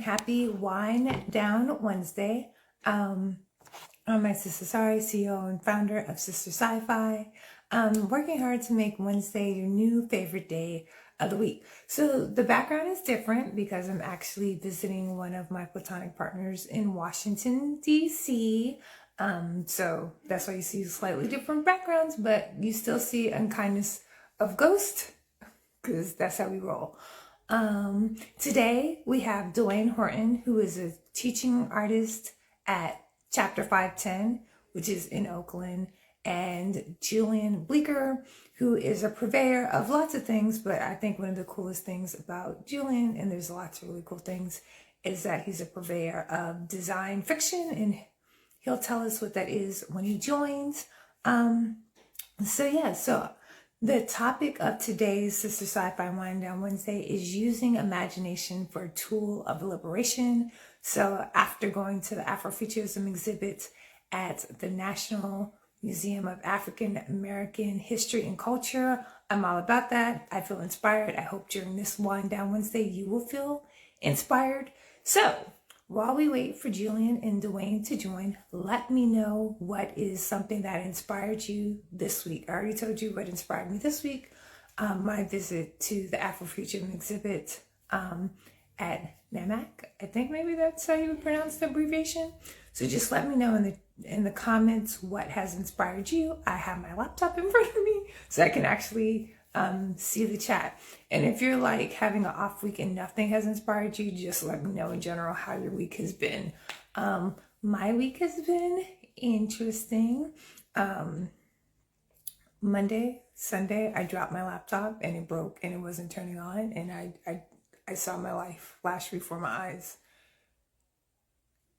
happy Wine Down Wednesday. I'm my sister Sari, CEO and founder of Sistah Scifi. Working hard to make Wednesday your new favorite day of the week. So the background is different because I'm actually visiting one of my platonic partners in Washington, D.C. So that's why you see slightly different backgrounds, but you still see unkindness of ghost because that's how we roll. Today we have Duane Horton, who is a teaching artist at Chapter 510, which is in Oakland, and Julian Bleecker, who is a purveyor of lots of things, but I think one of the coolest things about Julian, and there's lots of really cool things, is that he's a purveyor of design fiction, and he'll tell us what that is when he joins. So the topic of today's Sistah Scifi Wind Down Wednesday is using imagination for a tool of liberation. So after going to the Afrofuturism exhibit at the National Museum of African American History and Culture, I'm all about that. I feel inspired. I hope during this Wind Down Wednesday you will feel inspired. So while we wait for Julian and Duane to join, let me know what is something that inspired you this week. I already told you what inspired me this week. My visit to the Afrofuturism exhibit at NAMAC. I think maybe that's how you would pronounce the abbreviation. So just let me know in the comments what has inspired you. I have my laptop in front of me so I can actually see the chat. And if you're like having an off week and nothing has inspired you, just let me know in general how your week has been. My week has been interesting. Monday, Sunday, I dropped my laptop and it broke and it wasn't turning on, and I saw my life flash before my eyes.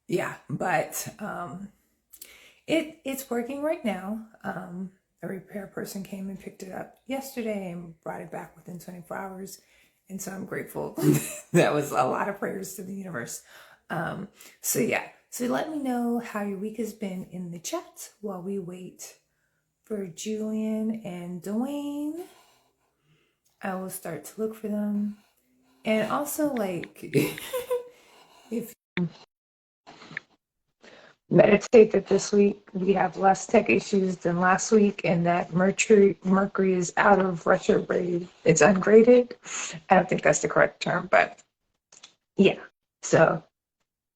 Yeah, but it's working right now. A repair person came and picked it up yesterday and brought it back within 24 hours. And so I'm grateful. That was a lot of prayers to the universe. So let me know how your week has been in the chat while we wait for Julian and Duane. I will start to look for them. And also, like, if meditate that this week we have less tech issues than last week, and that Mercury is out of retrograde. It's ungraded. I don't think that's the correct term, but yeah. So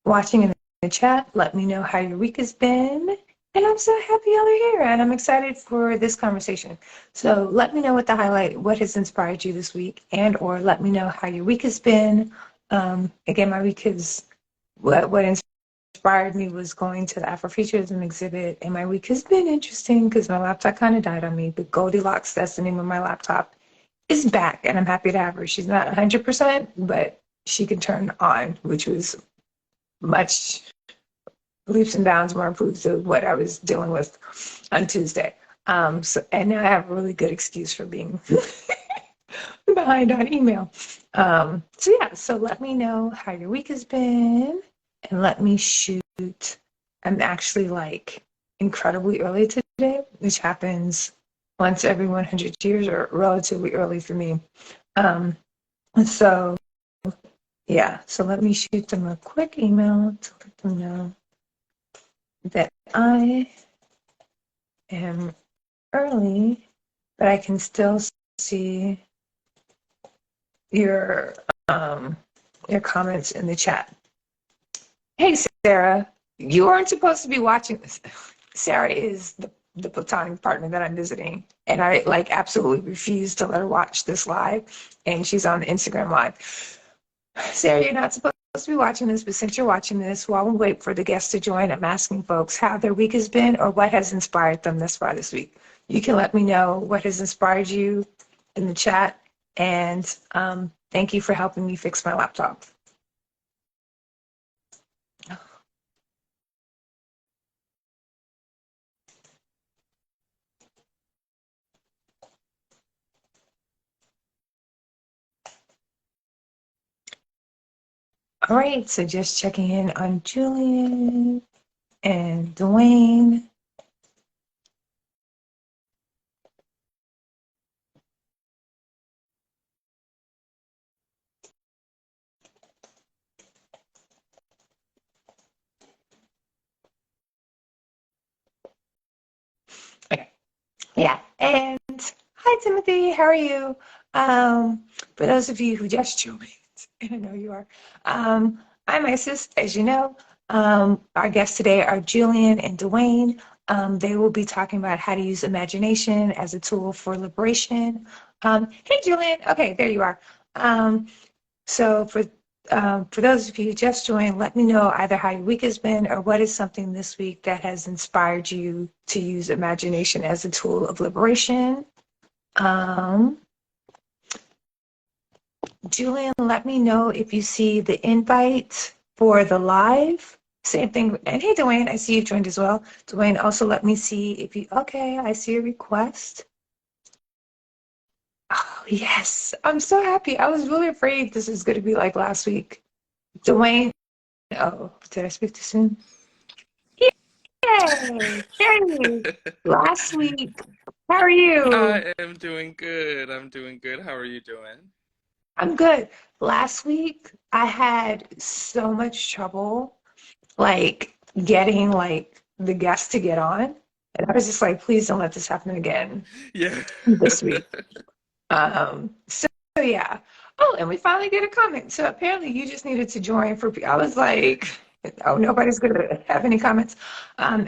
watching in the chat, let me know how your week has been. And I'm so happy y'all are here, and I'm excited for this conversation. So let me know what has inspired you this week, and or let me know how your week has been. Again, my week is what inspired me was going to the Afrofuturism exhibit, and my week has been interesting because my laptop kind of died on me. But Goldilocks, that's the name of my laptop, is back, and I'm happy to have her. She's not 100%, but she can turn on, which was much leaps and bounds more improved to what I was dealing with on Tuesday. And now I have a really good excuse for being behind on email. So let me know how your week has been, and let me shoot. I'm actually like incredibly early today, which happens once every 100 years, or relatively early for me. So let me shoot them a quick email to let them know that I am early, but I can still see your comments in the chat. Hey, Sarah, you aren't supposed to be watching this. Sarah is the platonic partner that I'm visiting, and I like absolutely refuse to let her watch this live, and she's on the Instagram live. Sarah, you're not supposed to be watching this, but since you're watching this, while we wait for the guests to join, I'm asking folks how their week has been or what has inspired them thus far this week. You can let me know what has inspired you in the chat, and thank you for helping me fix my laptop. All right, so just checking in on Julian and Duane. Yeah. And hi, Timothy. How are you? For those of you who just joined, and I know you are, I'm Isis, as you know. Our guests today are Julian and Duane. They will be talking about how to use imagination as a tool for liberation. Hey, Julian. Okay, there you are. So for those of you who just joined, let me know either how your week has been or what is something this week that has inspired you to use imagination as a tool of liberation. Um, Julian, let me know if you see the invite for the live. Same thing. And hey, Duane, I see you've joined as well. Duane, also let me see if you, okay, I see a request. Oh, yes. I'm so happy. I was really afraid this was going to be like last week. Duane, oh, did I speak too soon? Yay! Yay! Last week. How are you? I am doing good. I'm doing good. How are you doing? I'm good. Last week, I had so much trouble, like getting like the guests to get on, and I was just like, please don't let this happen again Yeah. this week. So yeah. Oh, and we finally get a comment. So apparently you just needed to join for, I was like, oh, nobody's gonna have any comments.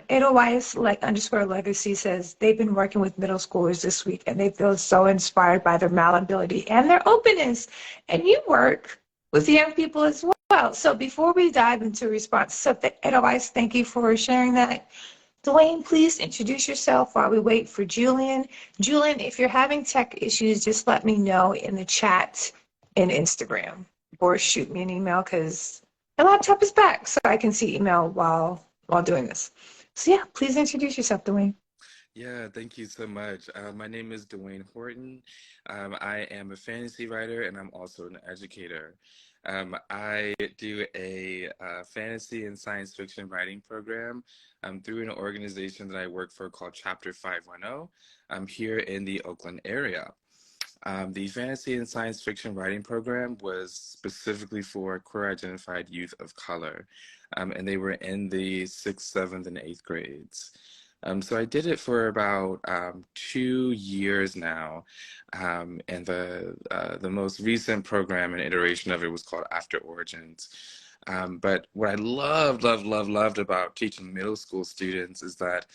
Edelweiss like underscore legacy says they've been working with middle schoolers this week and they feel so inspired by their malleability and their openness. And you work with young people as well. So before we dive into response, so Edelweiss, thank you for sharing that. Duane, please introduce yourself while we wait for Julian. Julian, if you're having tech issues, just let me know in the chat in Instagram or shoot me an email because my laptop is back so I can see email while doing this. So yeah, please introduce yourself, Duane. Yeah, thank you so much. My name is Duane Horton. I am a fantasy writer and I'm also an educator. I do a fantasy and science fiction writing program through an organization that I work for called Chapter 510. I'm here in the Oakland area. The fantasy and science fiction writing program was specifically for queer identified youth of color, and they were in the sixth, seventh, and eighth grades. So I did it for about 2 years now, and the most recent program and iteration of it was called After Origins. But what I loved about teaching middle school students is that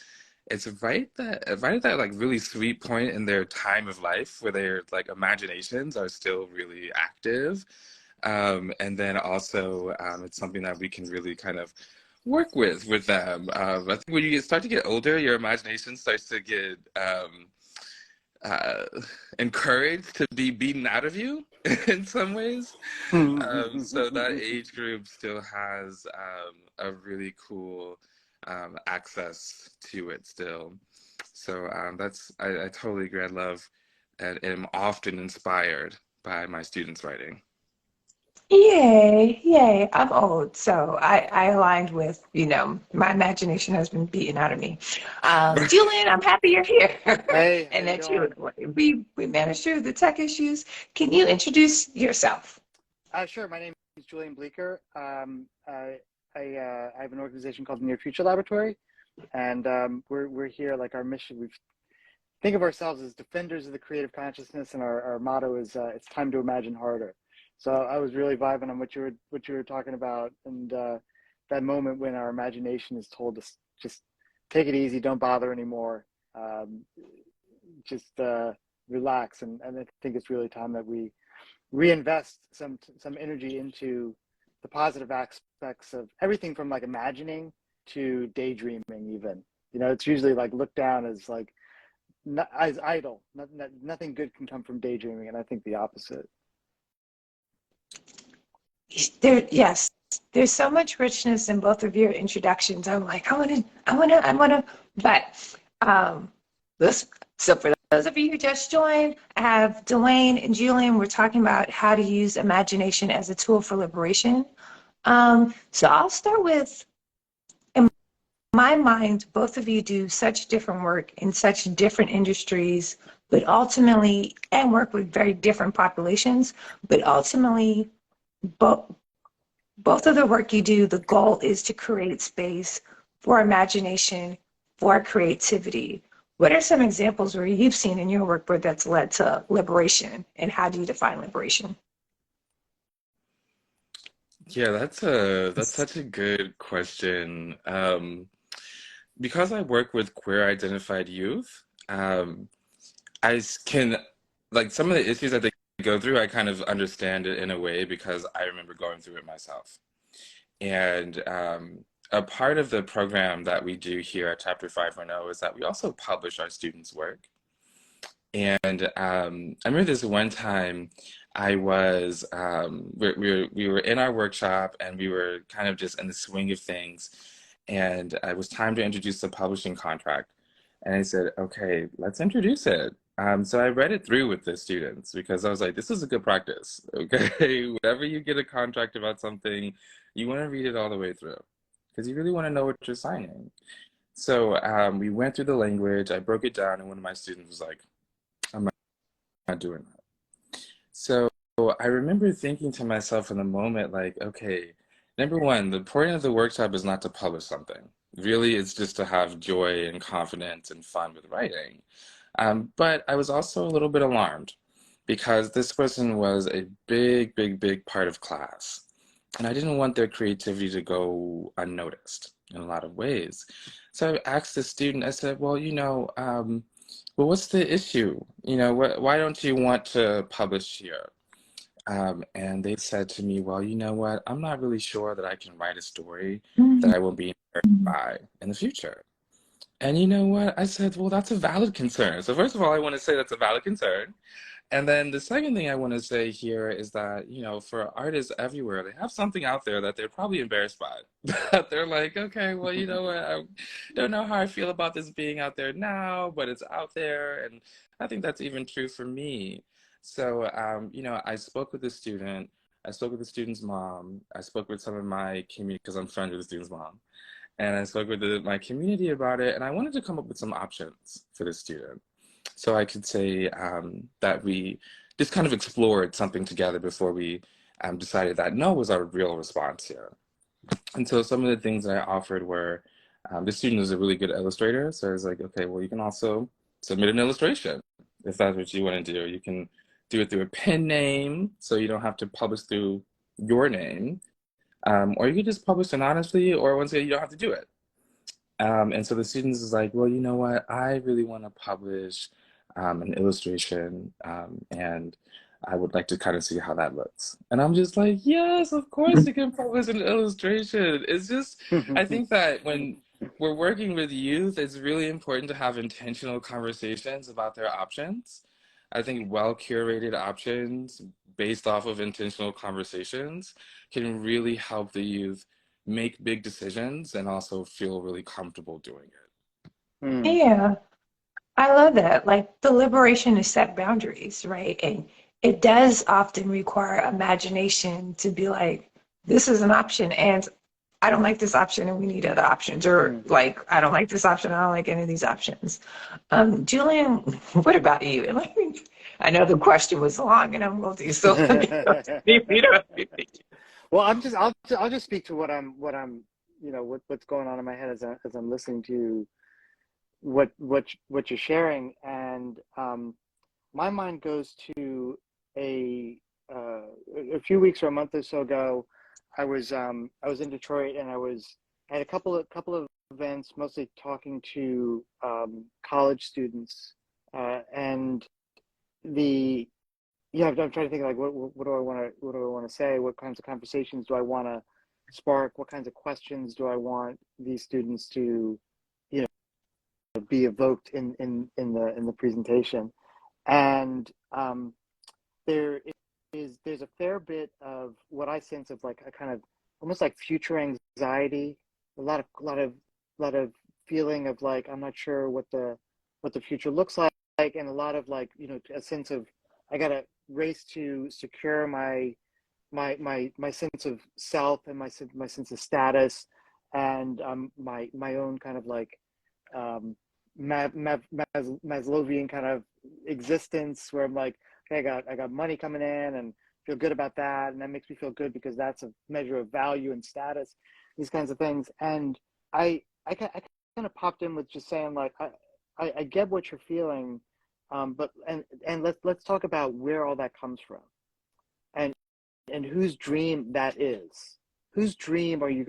it's right at that like really sweet point in their time of life where their like imaginations are still really active. And then also it's something that we can really kind of work with them. I think when you start to get older, your imagination starts to get uh, encouraged to be beaten out of you in some ways. So that age group still has a really cool access to it still. So I totally agree. I love and am often inspired by my students' writing. Yay, yay. I'm old, so I aligned with, my imagination has been beaten out of me. Julian, I'm happy you're here Hey, how and you that you doing? we managed through the tech issues. Can you introduce yourself? Sure. My name is Julian Bleecker. I have an organization called the Near Future Laboratory, and we're here. Like our mission, we think of ourselves as defenders of the creative consciousness, and our motto is "It's time to imagine harder." So I was really vibing on what you were talking about, and that moment when our imagination is told to just take it easy, don't bother anymore, um, just relax, and I think it's really time that we reinvest some energy into the positive aspects of everything from like imagining to daydreaming even. It's usually like looked down as like not, as idle. Nothing good can come from daydreaming, and I think the opposite. Yes, there's so much richness in both of your introductions. I'm like, but this, so for those of you who just joined, I have Duane and Julian. We're talking about how to use imagination as a tool for liberation. So I'll start with, in my mind, both of you do such different work in such different industries, but ultimately, and work with very different populations, but ultimately, both both of the work you do, the goal is to create space for imagination, for creativity, What are some examples where you've seen in your work where that's led to liberation, and how do you define liberation? Yeah, that's such a good question. Because I work with queer identified youth, can, like, some of the issues that they go through, I kind of understand it in a way because I remember going through it myself. And a part of the program that we do here at Chapter 5.0 is that we also publish our students' work. And I remember this one time I was, we were in our workshop and we were kind of just in the swing of things. And it was time to introduce the publishing contract. And I said, okay, let's introduce it. So I read it through with the students because I was like, this is a good practice. Okay, whenever you get a contract about something, you want to read it all the way through because you really want to know what you're signing. So we went through the language, I broke it down, and one of my students was like, I'm not doing that. So I remember thinking to myself in the moment, like, okay, number one, the point of the workshop is not to publish something. Really, it's just to have joy and confidence and fun with writing. But I was also a little bit alarmed because this person was a big, big, big part of class. And I didn't want their creativity to go unnoticed in a lot of ways. So I asked the student, I said, well, well, what's the issue? Why don't you want to publish here? And they said to me, well, you know what? I'm not really sure that I can write a story that I will be inspired by in the future. And you know what? I said, well, that's a valid concern. So first of all, I want to say that's a valid concern. And then the second thing I want to say here is that, for artists everywhere, they have something out there that they're probably embarrassed by. That they're like, okay, well, you know what? I don't know how I feel about this being out there now, but it's out there. And I think that's even true for me. So, I spoke with the student. I spoke with the student's mom. I spoke with some of my community because I'm friends with the student's mom. And I spoke with my community about it. And I wanted to come up with some options for the student. So I could say that we just kind of explored something together before we decided that no was our real response here. And so some of the things that I offered were the student was a really good illustrator. So I was like, okay, well, you can also submit an illustration if that's what you want to do. You can do it through a pen name, so you don't have to publish through your name. Or you could just publish anonymously, or once again, you don't have to do it. And so the students is like, well, you know what? I really want to publish an illustration, and I would like to kind of see how that looks. And I'm just like, yes, of course you can publish an illustration. It's just, I think that when we're working with youth, it's really important to have intentional conversations about their options. I think well-curated options based off of intentional conversations can really help the youth make big decisions and also feel really comfortable doing it. Mm. Yeah, I love that. Like the liberation to set boundaries, right? And it does often require imagination to be like, this is an option, and I don't like this option, and we need other options. Or Mm. like, I don't like this option, I don't like any of these options. Julian, what about you? And like, I know the question was long and I'm multi, so let me know. Well, I'll just speak to what's going on in my head as I'm listening to what you're sharing, and my mind goes to a few weeks or a month or so ago. I was in Detroit, and I had a couple of events, mostly talking to college students, and the yeah, I'm trying to think, like, what do I want to say? What kinds of conversations do I want to spark? What kinds of questions do I want these students to, you know, be evoked in the presentation? And there's a fair bit of what I sense of, like, a kind of almost like future anxiety, a lot of feeling of, like, I'm not sure what the future looks like, and a lot of, like, a sense of, I gotta race to secure my sense of self, and my sense of status, and my own kind of, like, Maslowian kind of existence, where I'm like, okay, I got money coming in, and feel good about that, and that makes me feel good because that's a measure of value and status, these kinds of things. And I kind of popped in with just saying, like, I get what you're feeling, but let's talk about where all that comes from, and whose dream that is. Whose dream are you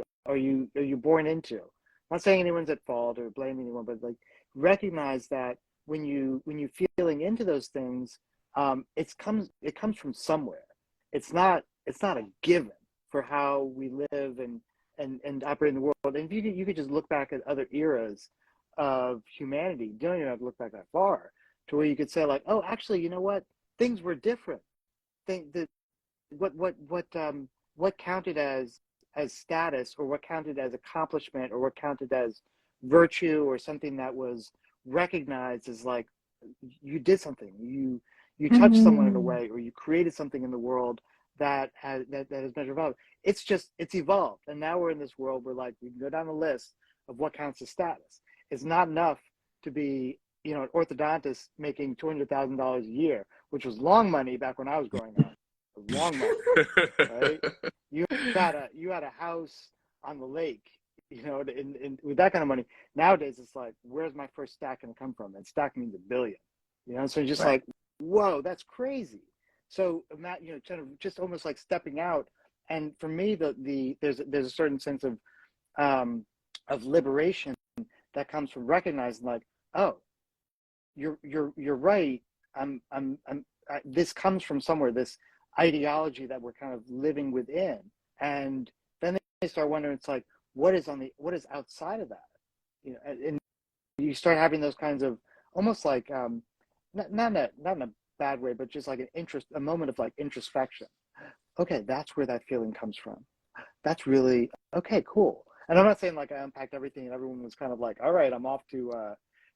born into? I'm not saying anyone's at fault or blame anyone, but like recognize that when you feeling into those things, it comes from somewhere. It's not a given for how we live and operate in the world. And if you could just look back at other eras of humanity, you don't even have to look back that far, to where you could say like, oh, actually, you know what? Things were different. That what counted as status, or what counted as accomplishment, or what counted as virtue, or something that was recognized as like you did something, you touched someone in a way, or you created something in the world that has measured value. It's evolved, and now we're in this world where like we can go down the list of what counts as status. It's not enough to be, an orthodontist making $200,000 a year, which was long money back when I was growing up. It was long money, right? You had a house on the lake, with that kind of money. Nowadays, it's like, where's my first stack going to come from? And stack means a billion, So just like, whoa, that's crazy. So, kind of just almost like stepping out. And for me, there's a certain sense of liberation that comes from recognizing like, oh, you're right. This comes from somewhere. This ideology that we're kind of living within, and then they start wondering, it's like, what is outside of that, and you start having those kinds of almost like not in a bad way, but just like a moment of like introspection. Okay, that's where that feeling comes from. That's really okay, cool. And I'm not saying like I unpacked everything and everyone was kind of like, all right, I'm off to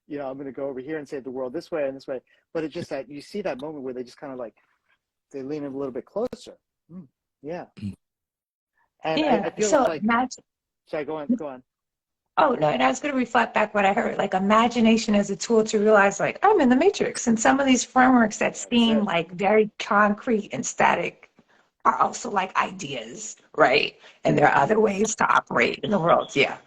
I'm going to go over here and save the world this way and this way. But it's just that you see that moment where they just kind of like, they lean in a little bit closer. Yeah. And Yeah. I feel So like, imagine. sorry, go on. Oh no, and I was going to reflect back what I heard, like imagination as a tool to realize, like I'm in the matrix, and some of these frameworks that seem like very concrete and static are also like ideas, right? And there are other ways to operate in the world. Yeah,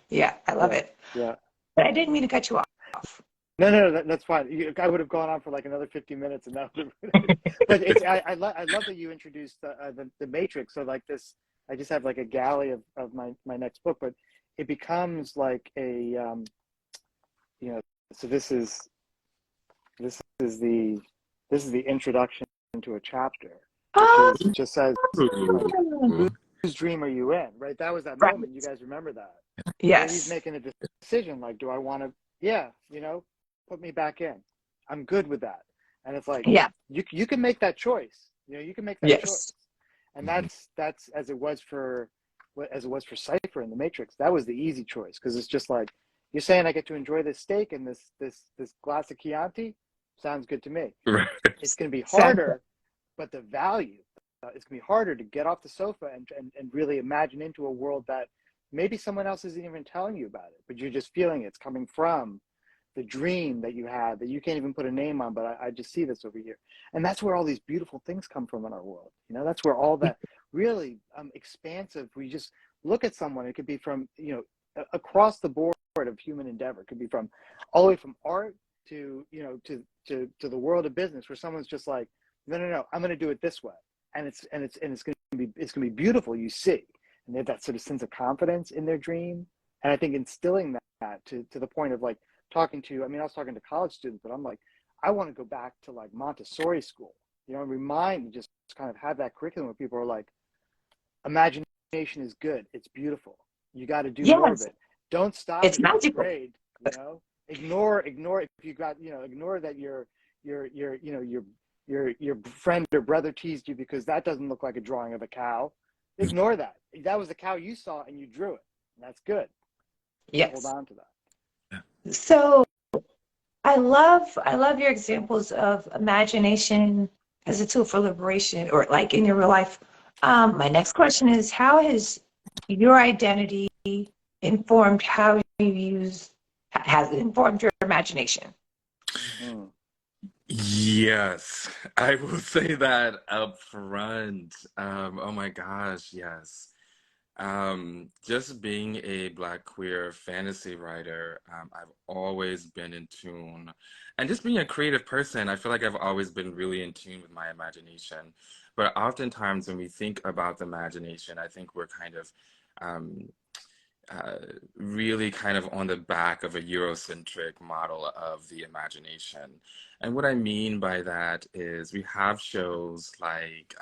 I love it. Yeah. But I didn't mean to cut you off. No, that's fine. I would have gone on for like another 50 minutes, and that would have, but I love that you introduced the Matrix. So like this, I just have like a galley of my next book, but it becomes like a So this is the introduction to a chapter, which just says like, whose dream are you in? Right. That was that moment. You guys remember that? Yes. Where he's making a decision like, do I want to? Put me back in. I'm good with that. And it's like, you can make that choice. You can make that choice. And that's as it was for Cypher in the Matrix. That was the easy choice, because it's just like, you're saying I get to enjoy this steak and this glass of Chianti. Sounds good to me. Right. It's going to be harder, but the value, it's going to be harder to get off the sofa and really imagine into a world that maybe someone else isn't even telling you about it, but you're just feeling it's coming from the dream that you had that you can't even put a name on, but I just see this over here. And that's where all these beautiful things come from in our world. That's where all that really expansive, we just look at someone, it could be from, across the board of human endeavor. It could be from all the way from art to, to the world of business, where someone's just like, no, I'm going to do it this way. And it's going to be beautiful. You see, and they have that sort of sense of confidence in their dream. And I think instilling that to the point of like, I was talking to college students, but I'm like, I want to go back to like Montessori school, and just kind of have that curriculum where people are like, imagination is good. It's beautiful. You got to do more of it. Don't stop at fifth grade, ignore if you got, ignore that your friend or brother teased you because that doesn't look like a drawing of a cow. Ignore that. That was the cow you saw and you drew it. And that's good. Yes. Hold on to that. So I love your examples of imagination as a tool for liberation, or like in your real life. My next question is, how has your identity informed how you has informed your imagination? Yes, I will say that up front. Oh my gosh, yes. Just being a Black queer fantasy writer, I've always been in tune. And just being a creative person, I feel like I've always been really in tune with my imagination. But oftentimes when we think about the imagination, I think we're kind of um, uh, really kind of on the back of a Eurocentric model of the imagination. And what I mean by that is we have shows like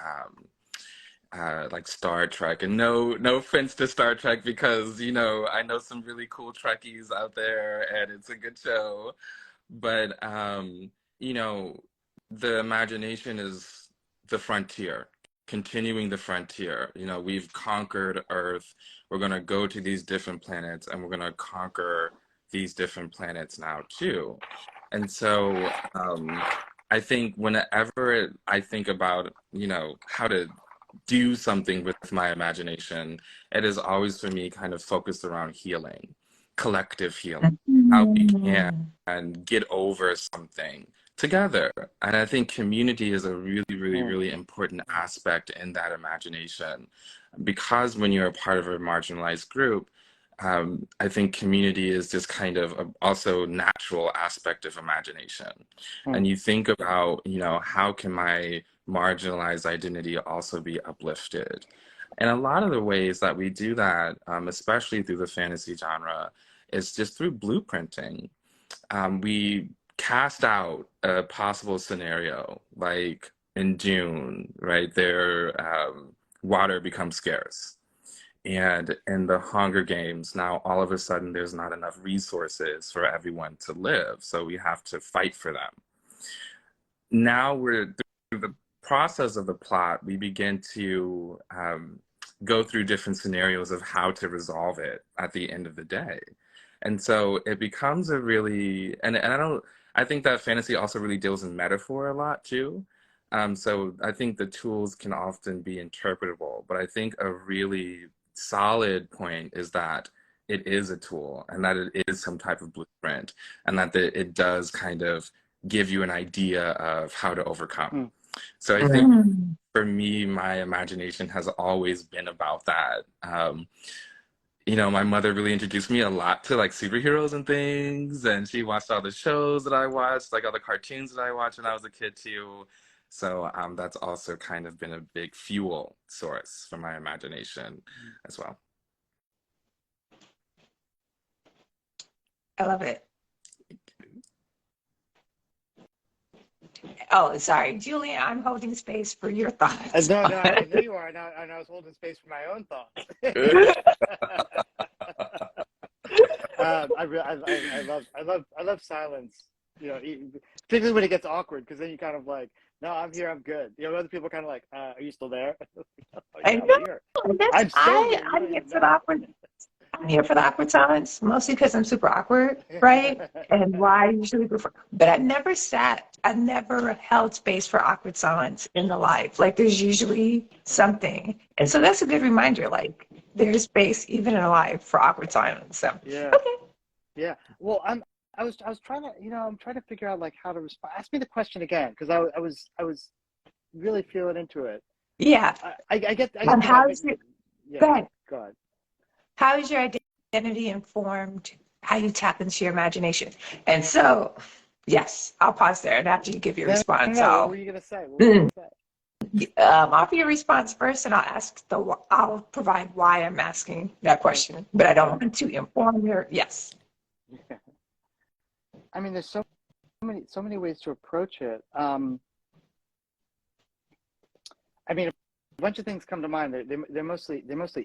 Star Trek, and no offense to Star Trek because I know some really cool Trekkies out there, and it's a good show, but you know, the imagination is the frontier, continuing the frontier. We've conquered Earth. We're gonna go to these different planets, and we're gonna conquer these different planets now too. And so I think whenever I think about, how to do something with my imagination, it is always for me kind of focused around healing, collective healing, how we can Mm. and get over something together. And I think community is a really, really, Mm. really important aspect in that imagination. Because when you're a part of a marginalized group, I think community is just kind of also natural aspect of imagination. Mm. And you think about, how can my marginalized identity also be uplifted? And a lot of the ways that we do that, especially through the fantasy genre, is just through blueprinting. We cast out a possible scenario, like in June, right? Water becomes scarce. And in the Hunger Games, now all of a sudden there's not enough resources for everyone to live. So we have to fight for them. Now we're through the process of the plot, we begin to go through different scenarios of how to resolve it at the end of the day. And so it becomes a really, and I think that fantasy also really deals in metaphor a lot too. So I think the tools can often be interpretable, but I think a really solid point is that it is a tool and that it is some type of blueprint and that it does kind of give you an idea of how to overcome. Mm. So I think Mm. for me, my imagination has always been about that. My mother really introduced me a lot to like superheroes and things, and she watched all the shows that I watched, like all the cartoons that I watched when I was a kid too. So that's also kind of been a big fuel source for my imagination as well. I love it. Oh, sorry, Julian, I'm holding space for your thoughts. No, I know you are, and I was holding space for my own thoughts. I love silence. Particularly when it gets awkward, because then you kind of like, no, I'm here, I'm good. Other people are kind of like, are you still there? Oh, I yeah, I'm know. here. That's I'm so here. You I'm don't here even for the know. awkward. I'm here for the awkward times, mostly because I'm super awkward, right? And why I usually prefer. But I never held space for awkward silence in the life. Like there's usually something, and so that's a good reminder. Like there's space even in life for awkward silence. So Yeah, okay, yeah. Well, I was trying to, I'm trying to figure out like how to respond. Ask me the question again, because I was really feeling into it. yeah. I get the How's your yeah. go ahead. Go ahead. How is your identity informed? How you tap into your imagination? And so, yes, I'll pause there, and after you give your response, No. What were I'll you gonna say? What were you gonna say? offer your response first, and I'll provide why I'm asking that question. But I don't want to inform your yes. I mean, there's so many ways to approach it. I mean, a bunch of things come to mind. They're mostly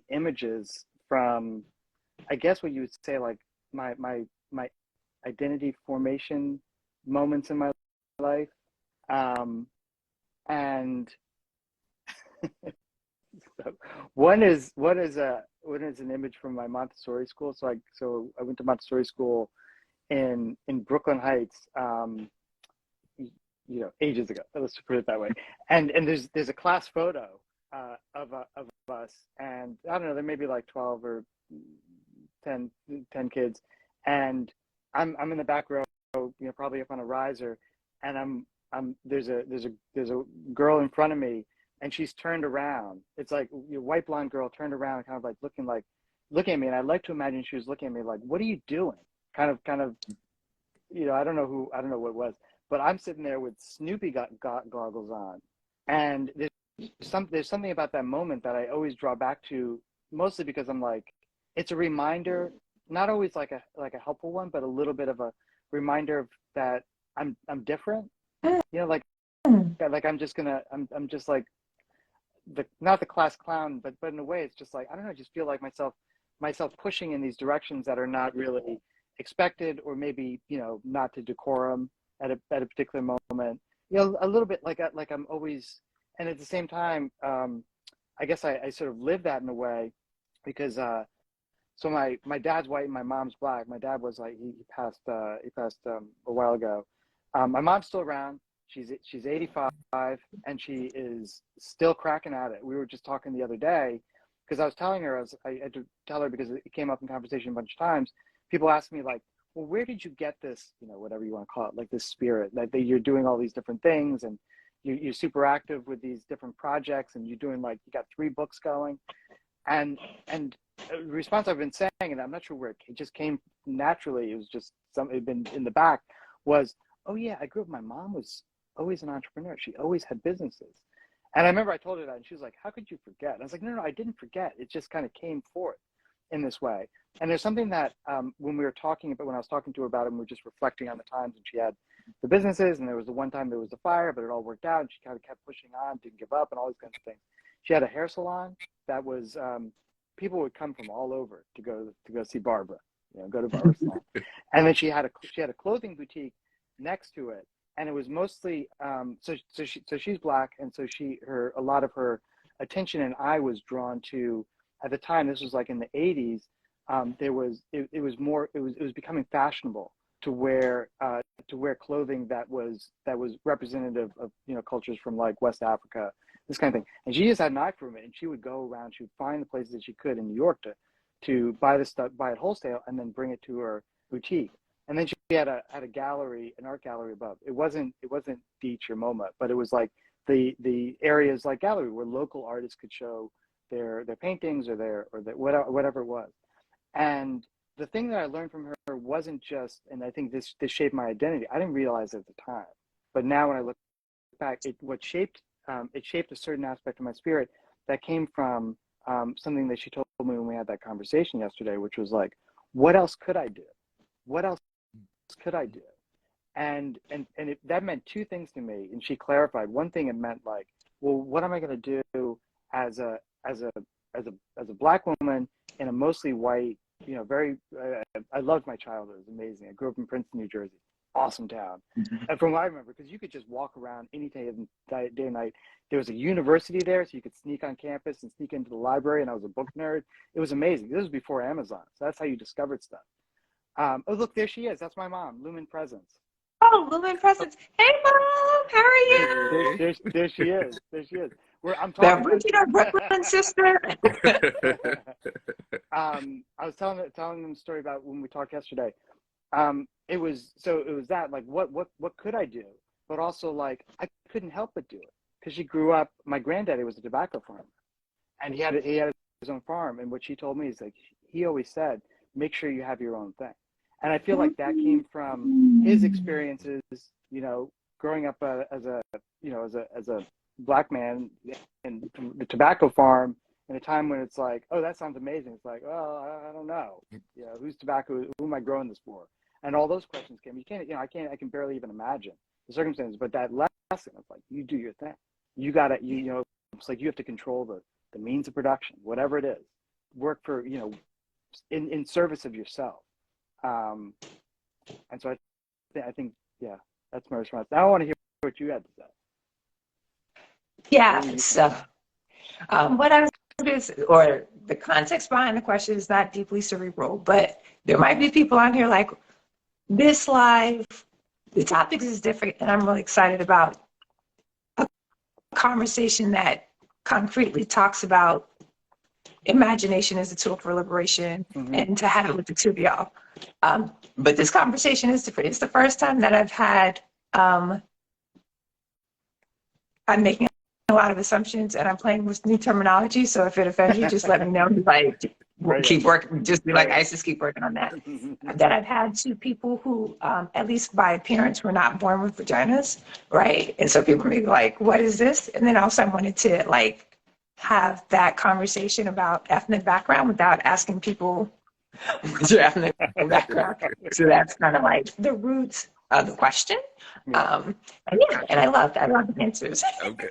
images from, I guess, what you would say like my identity formation moments in my life, and so one is an image from my Montessori school. So I went to Montessori school in Brooklyn Heights, ages ago. Let's put it that way. And there's a class photo of us, and I don't know, there may be like 12 or 10 kids, and I'm in the back row, probably up on a riser, and I'm there's a girl in front of me, and she's turned around. It's like your white blonde girl turned around, kind of like looking at me. And I like to imagine she was looking at me like, "What are you doing?" Kind of, I don't know what it was, but I'm sitting there with Snoopy got goggles on, and there's something about that moment that I always draw back to, mostly because I'm like, it's a reminder, not always like a helpful one, but a little bit of a reminder of that I'm different, like I'm just like not the class clown, but in a way it's just like, I don't know, I just feel like myself pushing in these directions that are not really expected, or maybe not to decorum at a particular moment, a little bit like I'm always. And at the same time, I guess I sort of live that in a way, because so my dad's white and my mom's black. My dad was like, he passed a while ago. My mom's still around. She's 85, and she is still cracking at it. We were just talking the other day, because I was telling her, I had to tell her because it came up in conversation a bunch of times. People ask me like, well, where did you get this, whatever you want to call it, like this spirit that you're doing all these different things, and you're super active with these different projects, and you're doing you got 3 books going, and the response I've been saying, and I'm not sure where it just came naturally, it was just something had been in the back, was, oh yeah, I grew up, my mom was always an entrepreneur. She always had businesses. And I remember I told her that, and she was like, how could you forget? And I was like, no, I didn't forget. It just kind of came forth in this way. And there's something that when I was talking to her about it, and we were just reflecting on the times when she had the businesses, and there was the one time there was a fire, but it all worked out, and she kind of kept pushing on, didn't give up, and all these kinds of things. She had a hair salon that was, people would come from all over to go see Barbara, go to Barbara's salon. And then she had a clothing boutique next to it, and it was mostly so she's black, and so a lot of her attention and eye was drawn to, at the time, this was like in the 80s, it was becoming fashionable to wear clothing that was representative of cultures from like West Africa, this kind of thing. And she just had an eye for it, and she would go around, she would find the places that she could in New York to buy the stuff, buy it wholesale, and then bring it to her boutique. And then she had a gallery, an art gallery above. It wasn't Beach or MoMA, but it was like the areas like gallery where local artists could show their paintings or whatever it was. And the thing that I learned from her wasn't just, and I think this shaped my identity. I didn't realize it at the time, but now when I look back, it shaped a certain aspect of my spirit that came from something that she told me when we had that conversation yesterday, which was like, what else could I do? What else could I do? And that meant 2 things to me. And she clarified. One thing, it meant like, well, what am I going to do as a black woman in a mostly white, very, I loved my childhood. It was amazing. I grew up in Princeton, New Jersey. Awesome town. Mm-hmm. And from what I remember, because you could just walk around any day and night. There was a university there, so you could sneak on campus and sneak into the library, and I was a book nerd. It was amazing. This was before Amazon, so that's how you discovered stuff. Oh, look, there she is. That's my mom, Lumen Presence. Oh, Lumen Presence. Hey, Mom, how are you? There she is. There she is. I'm That talking. Brooklyn sister. I was telling them a story about when we talked yesterday. It was that, like, what could I do? But also, like, I couldn't help but do it, because she grew up. My granddaddy was a tobacco farmer, and he had his own farm. And what she told me is, like, he always said, make sure you have your own thing. And I feel like that came from his experiences, growing up as a black man in the tobacco farm in a time when it's like, oh, that sounds amazing. It's like, well, I don't know. Who's tobacco? Who am I growing this for? And all those questions came. I can barely even imagine the circumstances. But that lesson, it's like, you do your thing. You gotta, it's like you have to control the means of production, whatever it is. Work for, in service of yourself. And so I think, yeah, that's my response. Now I want to hear what you had to say. Yeah, so what I was or the context behind the question is not deeply cerebral, but there might be people on here like, this live, the topics is different, and I'm really excited about a conversation that concretely talks about imagination as a tool for liberation, mm-hmm. and to have it with the 2 of y'all. But this conversation is different. It's the first time that I've had, I'm making a lot of assumptions and I'm playing with new terminology. So if it offends you, just let me know. Like, we'll Right, keep working. Just be like, right. I just keep working on that. That I've had two people who, at least by appearance, were not born with vaginas, right? And so people may be like, what is this? And then also I wanted to like have that conversation about ethnic background without asking people what's your ethnic background. So that's kind of like the roots of the question. Yeah. And yeah, and I love the answers Okay.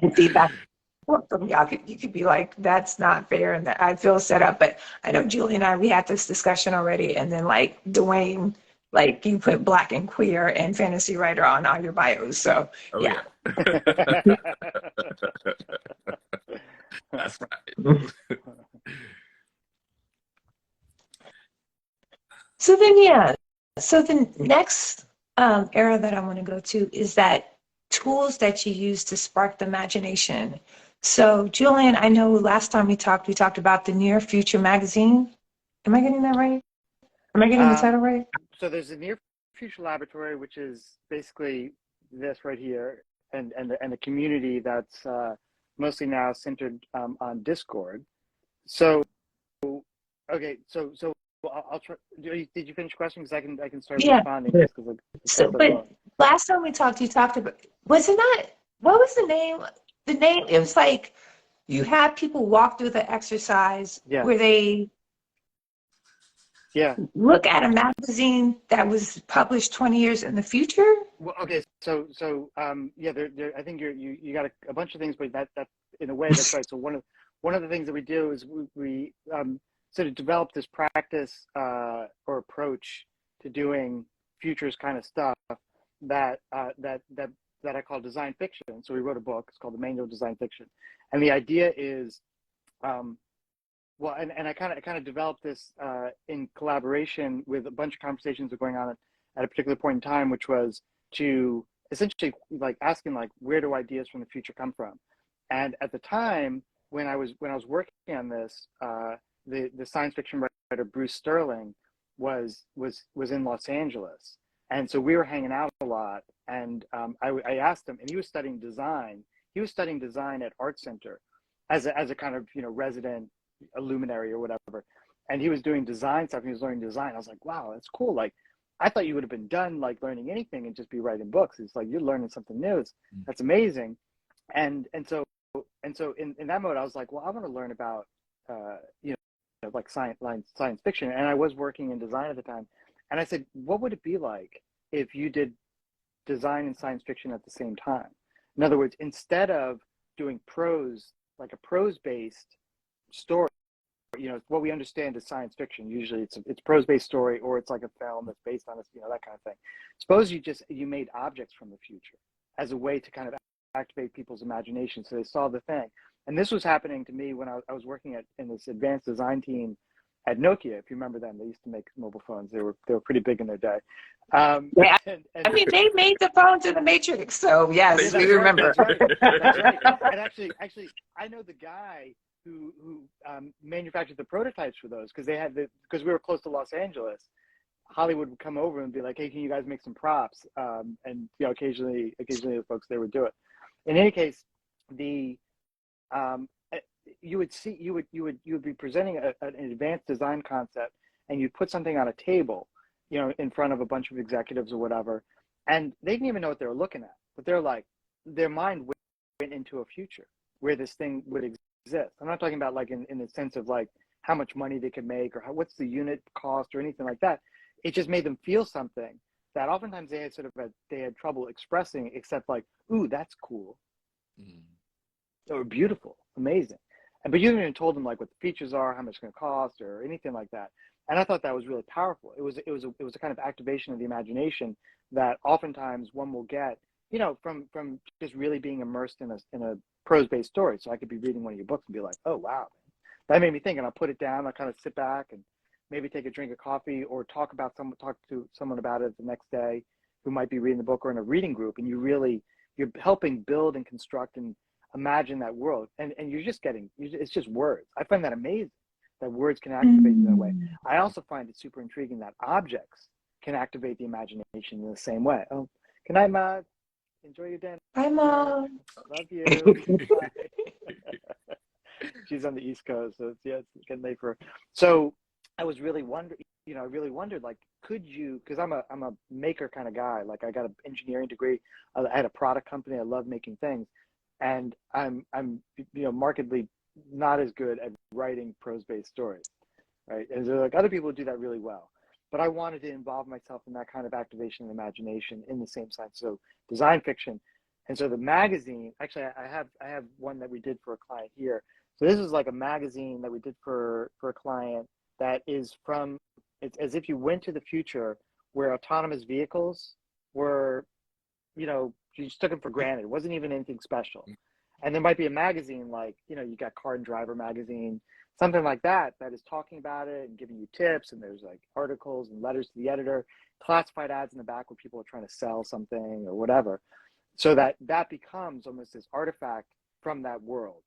and feedback from y'all. You could be like, that's not fair, and that I feel set up. But I know Julie and I, we had this discussion already, and then like Duane, like you put Black and queer and fantasy writer on all your bios. So Oh yeah. yeah. That's right. So then, yeah. So the next era that I want to go to is that tools that you use to spark the imagination. So, Julian, I know last time we talked about the Near Future magazine. Am I getting that right? Am I getting the title right? So there's a near future laboratory, which is basically this right here, and the community that's mostly now centered on Discord. So okay, so I'll try. Did you finish your question? Because I can start Yeah. responding just because So, but last time we talked, you talked about, was it not, what was the name? The name, it was like you had people walk through the exercise Yeah. where they Yeah. look at a magazine that was published 20 years in the future. Well, okay, so yeah, there. I think you got a bunch of things, but that in a way that's right. So one of the things that we do is we sort of develop this practice or approach to doing futures kind of stuff that I call design fiction. So we wrote a book. It's called The Manual of Design Fiction, and the idea is, well, and I kind of developed this in collaboration with a bunch of conversations that were going on at a particular point in time, which was to essentially like asking like, where do ideas from the future come from? And at the time when I was working on this, the science fiction writer Bruce Sterling was in Los Angeles, and so we were hanging out a lot. And I asked him, and he was studying design. He was studying design at Art Center as a kind of resident a luminary or whatever, and he was doing design stuff. He was learning design. I was like, wow, that's cool. Like, I thought you would have been done like learning anything and just be writing books. It's like you're learning something new. That's amazing. And so in that mode, I was like, well, I want to learn about like science fiction. And I was working in design at the time, and I said, what would it be like if you did design and science fiction at the same time? In other words, instead of doing prose, like a prose-based story, what we understand as science fiction, usually it's prose-based story, or it's like a film that's based on this, that kind of thing. Suppose you made objects from the future as a way to kind of activate people's imagination so they saw the thing. And this was happening to me when I was working in this advanced design team at Nokia. If you remember them, they used to make mobile phones. They were pretty big in their day. Yeah, I mean, they made the phones in the Matrix, so yes, we remember. That's right. And actually, I know the guy who manufactured the prototypes for those, because we were close to Los Angeles. Hollywood would come over and be like, "Hey, can you guys make some props?" And occasionally the folks there would do it. In any case, you would be presenting an advanced design concept, and you put something on a table, in front of a bunch of executives or whatever, and they didn't even know what they were looking at, but they're like, their mind went into a future where this thing would exist. I'm not talking about like in the sense of like how much money they could make or what's the unit cost or anything like that. It just made them feel something that oftentimes they had trouble expressing, except like, ooh, that's cool. Or beautiful, amazing. But you haven't even told them like what the features are, how much it's going to cost, or anything like that. And I thought that was really powerful. It was a kind of activation of the imagination that oftentimes one will get, from just really being immersed in a prose-based story. So I could be reading one of your books and be like, oh wow, that made me think. And I'll put it down. I'll kind of sit back and maybe take a drink of coffee or talk to someone about it the next day who might be reading the book, or in a reading group. And you're helping build and construct and imagine that world. And it's just words. I find that amazing that words can activate you that way. I also find it super intriguing that objects can activate the imagination in the same way. Oh, good night, Ma. Enjoy your dinner. Bye, Mom. Love you. Bye. She's on the East Coast, so it's getting late for her. So I was really wondering, I really wondered, like, could you? Because I'm a maker kind of guy. Like, I got an engineering degree. I had a product company. I love making things, and I'm markedly not as good at writing prose-based stories, right? And so, like, other people do that really well. But I wanted to involve myself in that kind of activation and imagination in the same sense. So design fiction. And so the magazine, actually, I have one that we did for a client here. So this is like a magazine that we did for a client that is from, it's as if you went to the future where autonomous vehicles were, you just took them for granted. It wasn't even anything special. And there might be a magazine like, you got Car and Driver magazine, something like that is talking about it and giving you tips. And there's like articles and letters to the editor, classified ads in the back where people are trying to sell something or whatever. So that becomes almost this artifact from that world,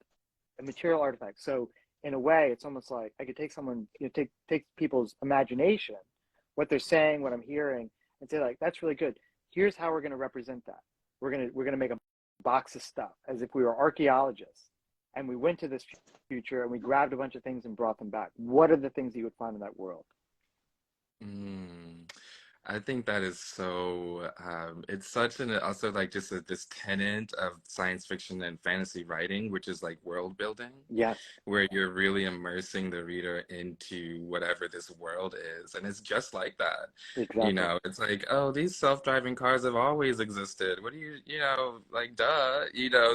a material artifact. So in a way, it's almost like I could take someone, take people's imagination, what they're saying, what I'm hearing, and say, like, that's really good. Here's how we're going to represent that. We're going to make a box of stuff as if we were archaeologists, and we went to this future and we grabbed a bunch of things and brought them back. What are the things you would find in that world? I think that is so, it's such also like just this tenet of science fiction and fantasy writing, which is like world building. Yes. Where you're really immersing the reader into whatever this world is. And it's just like that. Exactly. It's like, oh, these self-driving cars have always existed. What do like, duh,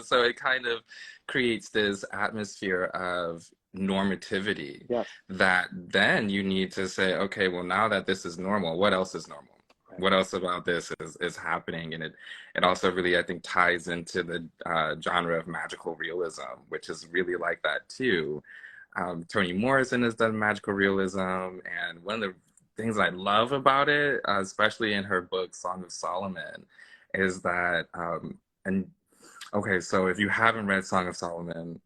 so it kind of creates this atmosphere of normativity. Yes. That then you need to say, okay, well, now that this is normal, what else is normal? Right. What else about this is happening? And it also really, I think, ties into the genre of magical realism, which is really like that too. Toni Morrison has done magical realism, and one of the things I love about it, especially in her book Song of Solomon, is that okay, so if you haven't read Song of Solomon,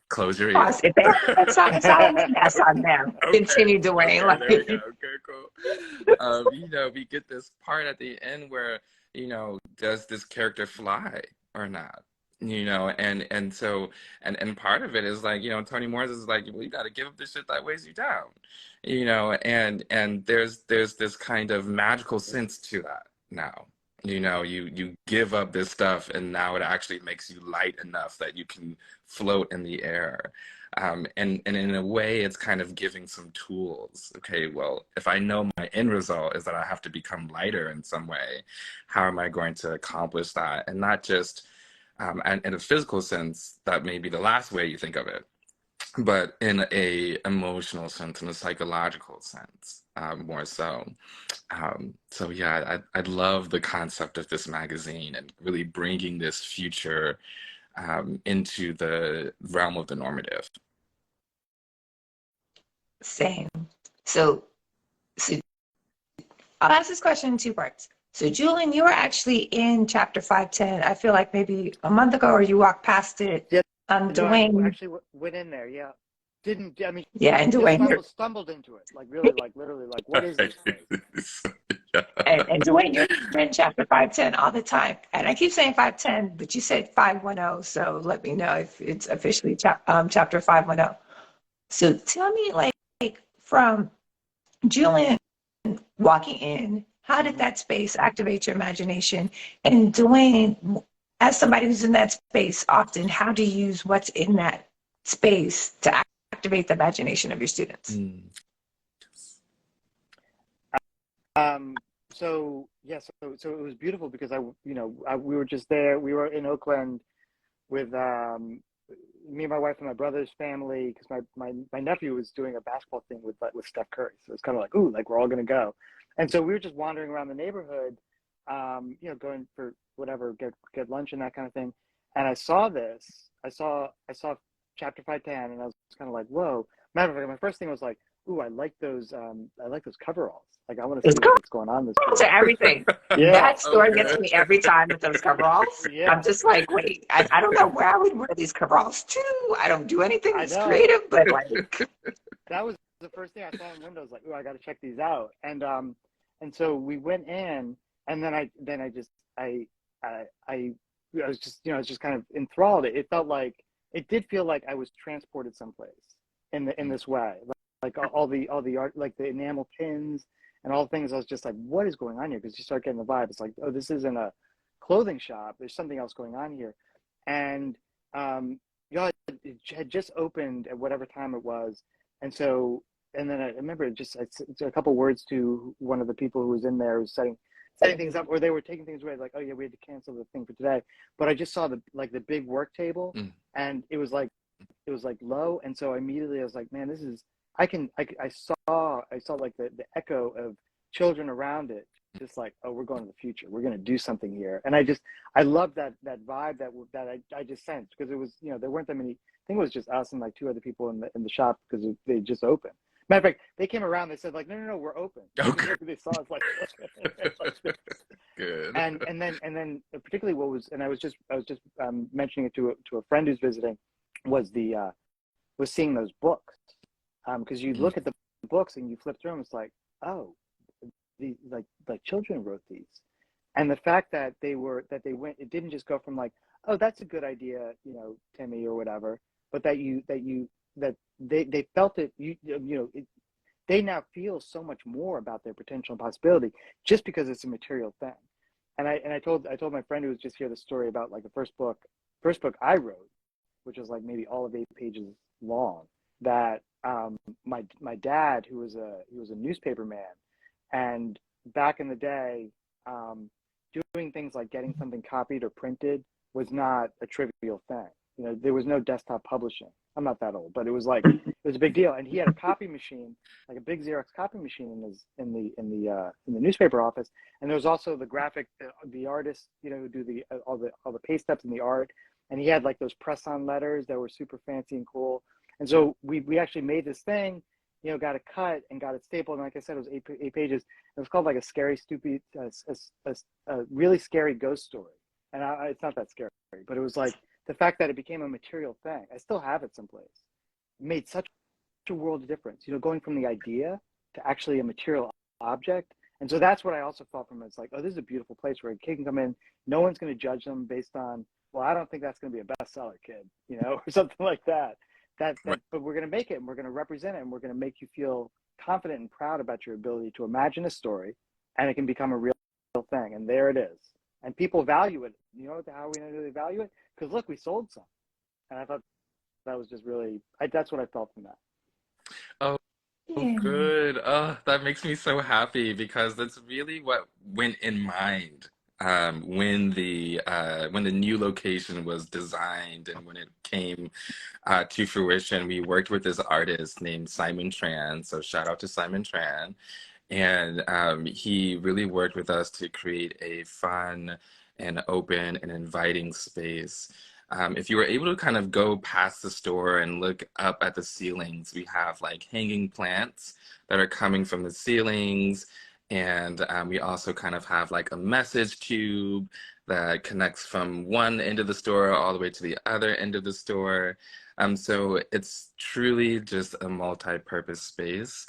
close your ears. If they haven't read Song of Solomon, that's on them. Okay. Continue, Duane. Okay, there we go. Okay, cool. We get this part at the end where, does this character fly or not? And so part of it is like, Toni Morrison is like, well, you got to give up the shit that weighs you down, and there's this kind of magical sense to that now. You give up this stuff and now it actually makes you light enough that you can float in the air. And in a way, it's kind of giving some tools. Okay, well, if I know my end result is that I have to become lighter in some way, how am I going to accomplish that? And not just in a physical sense, that may be the last way you think of it, but in a emotional sense, in a psychological sense, more so. So yeah, I love the concept of this magazine and really bringing this future into the realm of the normative. Same. So I'll ask this question in two parts. So Julian, you were actually in chapter 510. I feel like maybe a month ago, or you walked past it. Yeah. Duane I actually went in there. Yeah. Yeah, and Duane stumbled into it. Like really, like literally, like what is this place? and Duane, you're in chapter 510 all the time. And I keep saying 510, but you said 510. So let me know if it's officially chapter 510. So tell me, like from Julian walking in, how did that space activate your imagination? And Duane, as somebody who's in that space often, how do you use what's in that space to activate the imagination of your students? So it was beautiful because we were just there. We were in Oakland with me and my wife and my brother's family, because my nephew was doing a basketball thing with Steph Curry. So it's kind of like, ooh, like we're all gonna go. And so we were just wandering around the neighborhood, going for whatever, get lunch and that kind of thing. And I saw this. I saw chapter 510, and I was kind of like, whoa. Matter of fact, my first thing was like, ooh, I like those coveralls. Like, I want to see what's going on this to everything. Yeah. That story gets me every time with those coveralls. Yeah. I'm just like, wait, I don't know where I would wear these coveralls to. I don't do anything that's creative, but like that was the first thing I saw in windows. Like, ooh, I got to check these out. And so we went in, and then I I was just, I was just kind of enthralled. It felt like, it did feel like I was transported someplace in this way. Like all the art, like the enamel pins and all the things. I was just like, what is going on here? Because you start getting the vibe. It's like, oh, this isn't a clothing shop. There's something else going on here. And it had just opened at whatever time it was. And so, and then I remember just a couple words to one of the people who was in there, who was setting things up, or they were taking things away, like, oh yeah, we had to cancel the thing for today. But I just saw the big work table, and it was like low. And so immediately I was like, man, this is, I saw like the echo of children around it, just like, oh, we're going to the future. We're going to do something here. And I love that vibe that I just sensed, because it was, there weren't that many. I think it was just us and like two other people in the shop, because they just opened. Matter of fact, they came around. They said like, no, we're open. Okay. They saw us like, Good. and then particularly what was, and I was just mentioning it to a friend who's visiting, was seeing those books, because you look at the books and you flip through them, it's like, oh, the like children wrote these, and the fact that they went, it didn't just go from like, oh, that's a good idea, Timmy or whatever, but that they felt it, they now feel so much more about their potential and possibility just because it's a material thing. And I told my friend who was just here the story about like the first book I wrote, which was like maybe all of 8 pages long, that my dad, he was a newspaper man, and back in the day, doing things like getting something copied or printed was not a trivial thing. There was no desktop publishing. I'm not that old, but it was like, it was a big deal. And he had a copy machine, like a big Xerox copy machine in the newspaper office. And there was also the graphic, the artist, who do all the paste ups and the art. And he had like those press-on letters that were super fancy and cool. And so we actually made this thing, got it cut and got it stapled. And like I said, it was eight pages. It was called like a scary, stupid, a really scary ghost story. And it's not that scary, but it was like, the fact that it became a material thing, I still have it someplace, made such a world of difference, going from the idea to actually a material object. And so that's what I also felt from it. It's like, oh, this is a beautiful place where a kid can come in. No one's going to judge them based on, well, I don't think that's going to be a bestseller, kid, or something like that. But we're going to make it, and we're going to represent it, and we're going to make you feel confident and proud about your ability to imagine a story, and it can become a real thing. And there it is. And people value it. How we know they value it? Because look, we sold some. And I thought that was just really, that's what I felt from that. Oh, good. Oh, that makes me so happy, because that's really what went in mind when the new location was designed, and when it came to fruition. We worked with this artist named Simon Tran. So shout out to Simon Tran. And he really worked with us to create a fun and open and inviting space. If you were able to kind of go past the store and look up at the ceilings, we have like hanging plants that are coming from the ceilings. And we also kind of have like a message tube that connects from one end of the store all the way to the other end of the store. So it's truly just a multi-purpose space.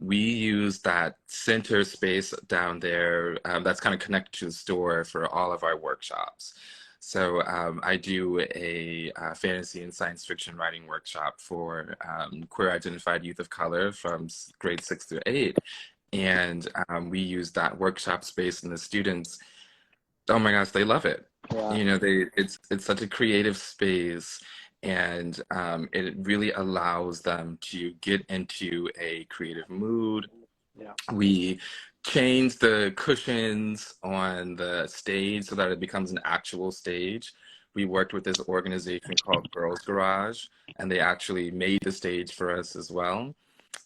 We use that center space down there that's kind of connected to the store for all of our workshops. So I do a fantasy and science fiction writing workshop for queer identified youth of color from grade 6 through 8. And we use that workshop space, and the students, oh my gosh, they love it. Yeah. It's such a creative space. And it really allows them to get into a creative mood. Yeah. We change the cushions on the stage so that it becomes an actual stage. We worked with this organization called Girls Garage, and they actually made the stage for us as well.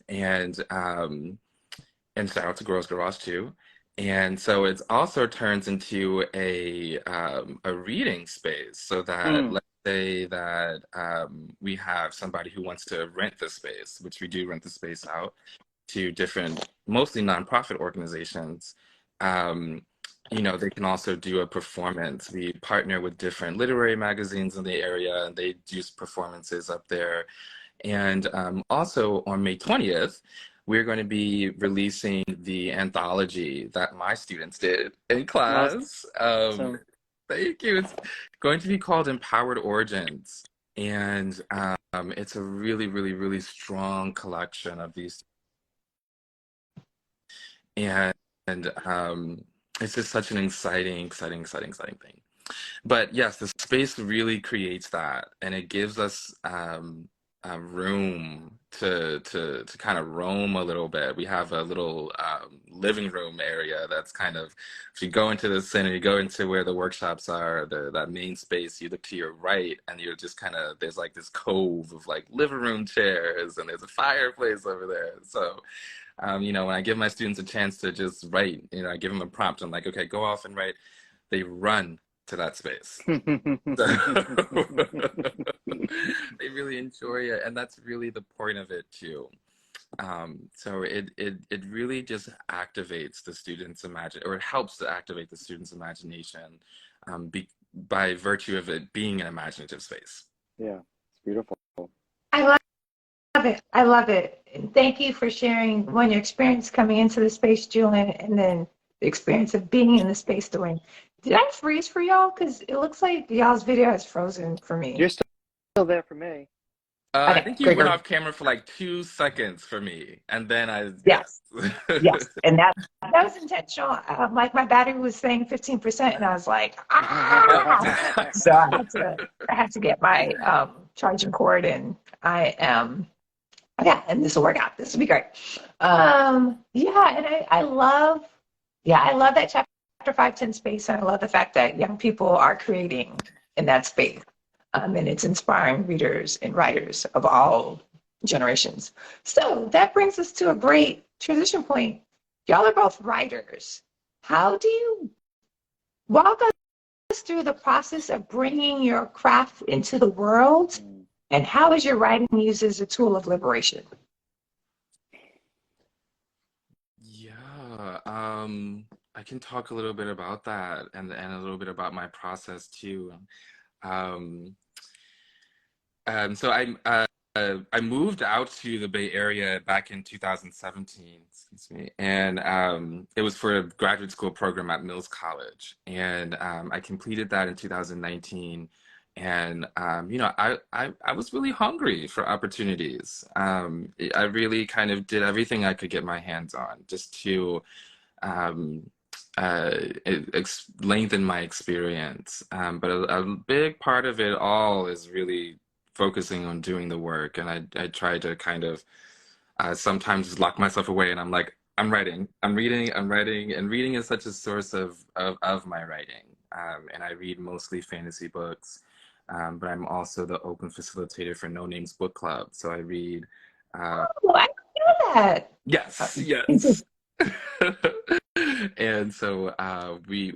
And shout out to Girls Garage too. And so it also turns into a reading space, so that let's say that we have somebody who wants to rent the space, which we do rent the space out to different, mostly nonprofit organizations. They can also do a performance. We partner with different literary magazines in the area, and they do performances up there. And also on May 20th, we're going to be releasing the anthology that my students did in class. Thank you. It's going to be called Empowered Origins. And it's a really, really, really strong collection of these. And it's just such an exciting thing. But yes, the space really creates that, and it gives us room to kind of roam a little bit. We have a little living room area that's kind of, if you go into the center, you go into where the workshops are, that main space, you look to your right, and you're just kind of, there's like this cove of like living room chairs, and there's a fireplace over there. So you know, when I give my students a chance to just write, you know, I give them a prompt. I'm like, okay, go off and write. They run to that space. They really enjoy it, and that's really the point of it too. So it really just activates the students' imagine, or it helps to activate the students' imagination, by virtue of it being an imaginative space. Yeah, it's beautiful. I love it. I love it. And thank you for sharing your experience coming into the space, Julian, and then the experience of being in the space doing. Did I freeze for y'all? Because it looks like y'all's video has frozen for me. You're still there for me. I think you went off camera for like 2 seconds for me, and then yes, yes, and that was intentional. Like my battery was saying 15%, and I was like, ah! So I had to get my charging cord, and I am. And this will work out. This will be great. And I love that chapter 510 space, and I love the fact that young people are creating in that space. And it's inspiring readers and writers of all generations. So that brings us to a great transition point. Y'all are both writers. How do you walk us through the process of bringing your craft into the world? And how is your writing used as a tool of liberation? Yeah, I can talk a little bit about that, and a little bit about my process too. So I moved out to the Bay Area back in 2017, excuse me, and it was for a graduate school program at Mills College, and I completed that in 2019. And you know, I was really hungry for opportunities. I really kind of did everything I could get my hands on just to lengthen my experience. But a big part of it all is really focusing on doing the work. And I try to kind of sometimes lock myself away, and I'm like, I'm writing, I'm reading, I'm writing, and reading is such a source of my writing. And I read mostly fantasy books. But I'm also the open facilitator for No Names Book Club. So I read. Oh, I know that. Yes, yes. And so we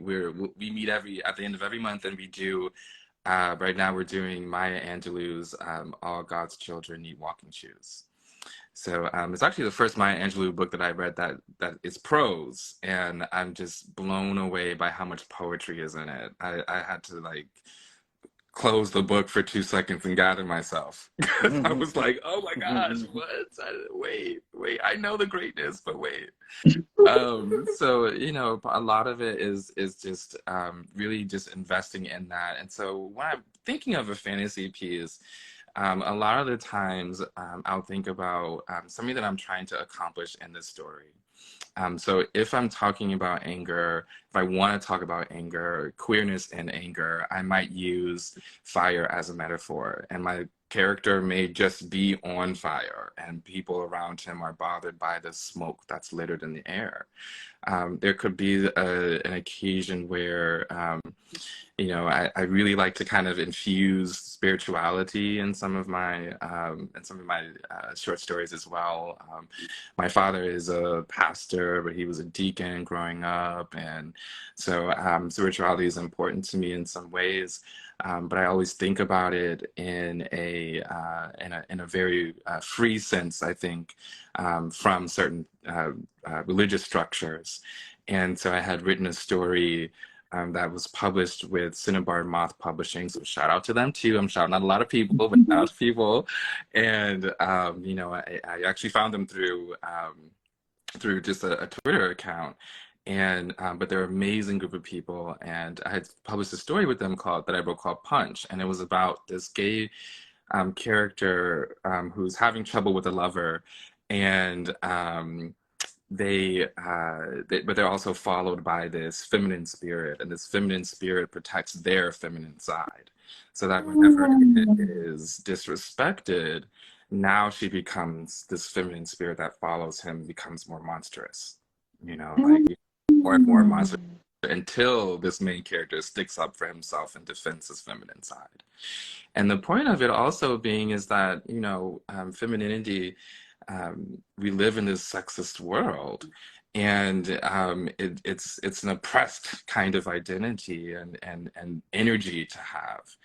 meet at the end of every month, and we do. Right now we're doing Maya Angelou's "All God's Children Need Walking Shoes." So it's actually the first Maya Angelou book that I read that is prose, and I'm just blown away by how much poetry is in it. I had to like close the book for 2 seconds and gather myself. I was like, oh my gosh, what? Wait, I know the greatness, but wait. So, you know, a lot of it is just really just investing in that. And so when I'm thinking of a fantasy piece, a lot of the times I'll think about something that I'm trying to accomplish in this story. So if I'm talking about anger, if I want to talk about anger, queerness and anger, I might use fire as a metaphor. And my character may just be on fire, and people around him are bothered by the smoke that's littered in the air. There could be an occasion where, you know, I really like to kind of infuse spirituality in some of my short stories as well. My father is a pastor, but he was a deacon growing up, and so spirituality is important to me in some ways. But I always think about it in a very free sense, I think, from certain religious structures. And so I had written a story that was published with Cinnabar Moth Publishing. So shout out to them too. I'm shouting out a lot of people, but shout out to people. And you know, I actually found them through just a Twitter account. And but they're an amazing group of people, and I had published a story with them that I wrote called Punch, and it was about this gay character who's having trouble with a lover, and but they're also followed by this feminine spirit, and this feminine spirit protects their feminine side, so that whenever it is disrespected, now she becomes this feminine spirit that follows him, becomes more monstrous, like more and more monstrous, until this main character sticks up for himself and defends his feminine side. And the point of it also being is that, femininity, we live in this sexist world, and it's an oppressed kind of identity and energy to have.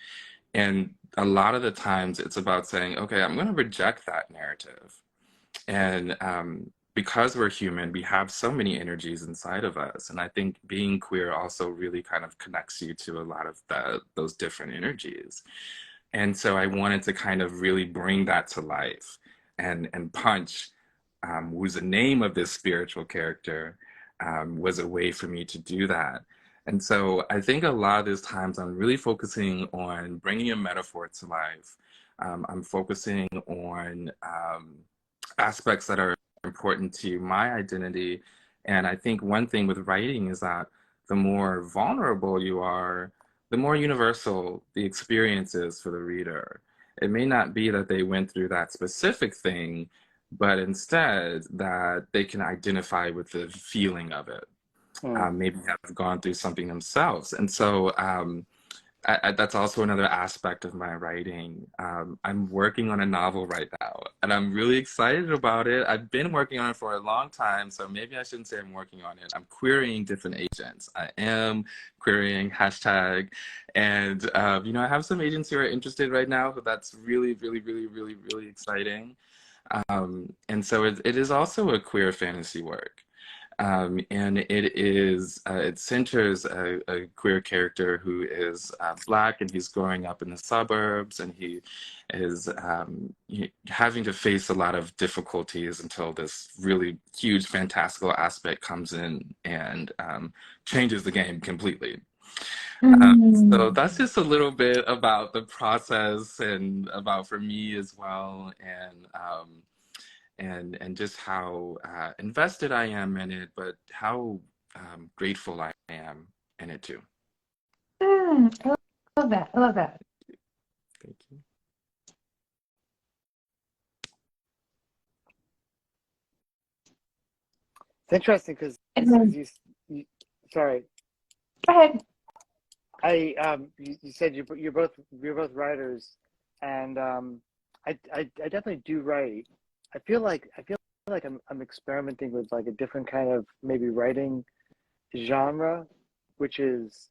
And a lot of the times it's about saying, okay, I'm going to reject that narrative. And because we're human, we have so many energies inside of us. And I think being queer also really kind of connects you to a lot of those different energies. And so I wanted to kind of really bring that to life. And Punch, who's the name of this spiritual character, was a way for me to do that. And so I think a lot of these times I'm really focusing on bringing a metaphor to life. I'm focusing on aspects that are important to my identity. And I think one thing with writing is that the more vulnerable you are, the more universal the experience is for the reader. It may not be that they went through that specific thing, but instead that they can identify with the feeling of it. Maybe have gone through something themselves. And so that's also another aspect of my writing. I'm working on a novel right now, and I'm really excited about it. I've been working on it for a long time, so maybe I shouldn't say I'm working on it. I'm querying different agents. I am querying hashtag, and I have some agents who are interested right now. So that's really, really, really, really, really exciting. And so it is also a queer fantasy work. And it centers a queer character who is Black, and he's growing up in the suburbs, and he is having to face a lot of difficulties until this really huge fantastical aspect comes in and changes the game completely. So that's just a little bit about the process, and about for me as well, and just how invested I am in it, but how grateful I am in it too. I love that. I love that. Thank you. It's interesting because sorry. Go ahead. You said you're both writers, and I definitely do write. I feel like I'm experimenting with like a different kind of maybe writing genre, which is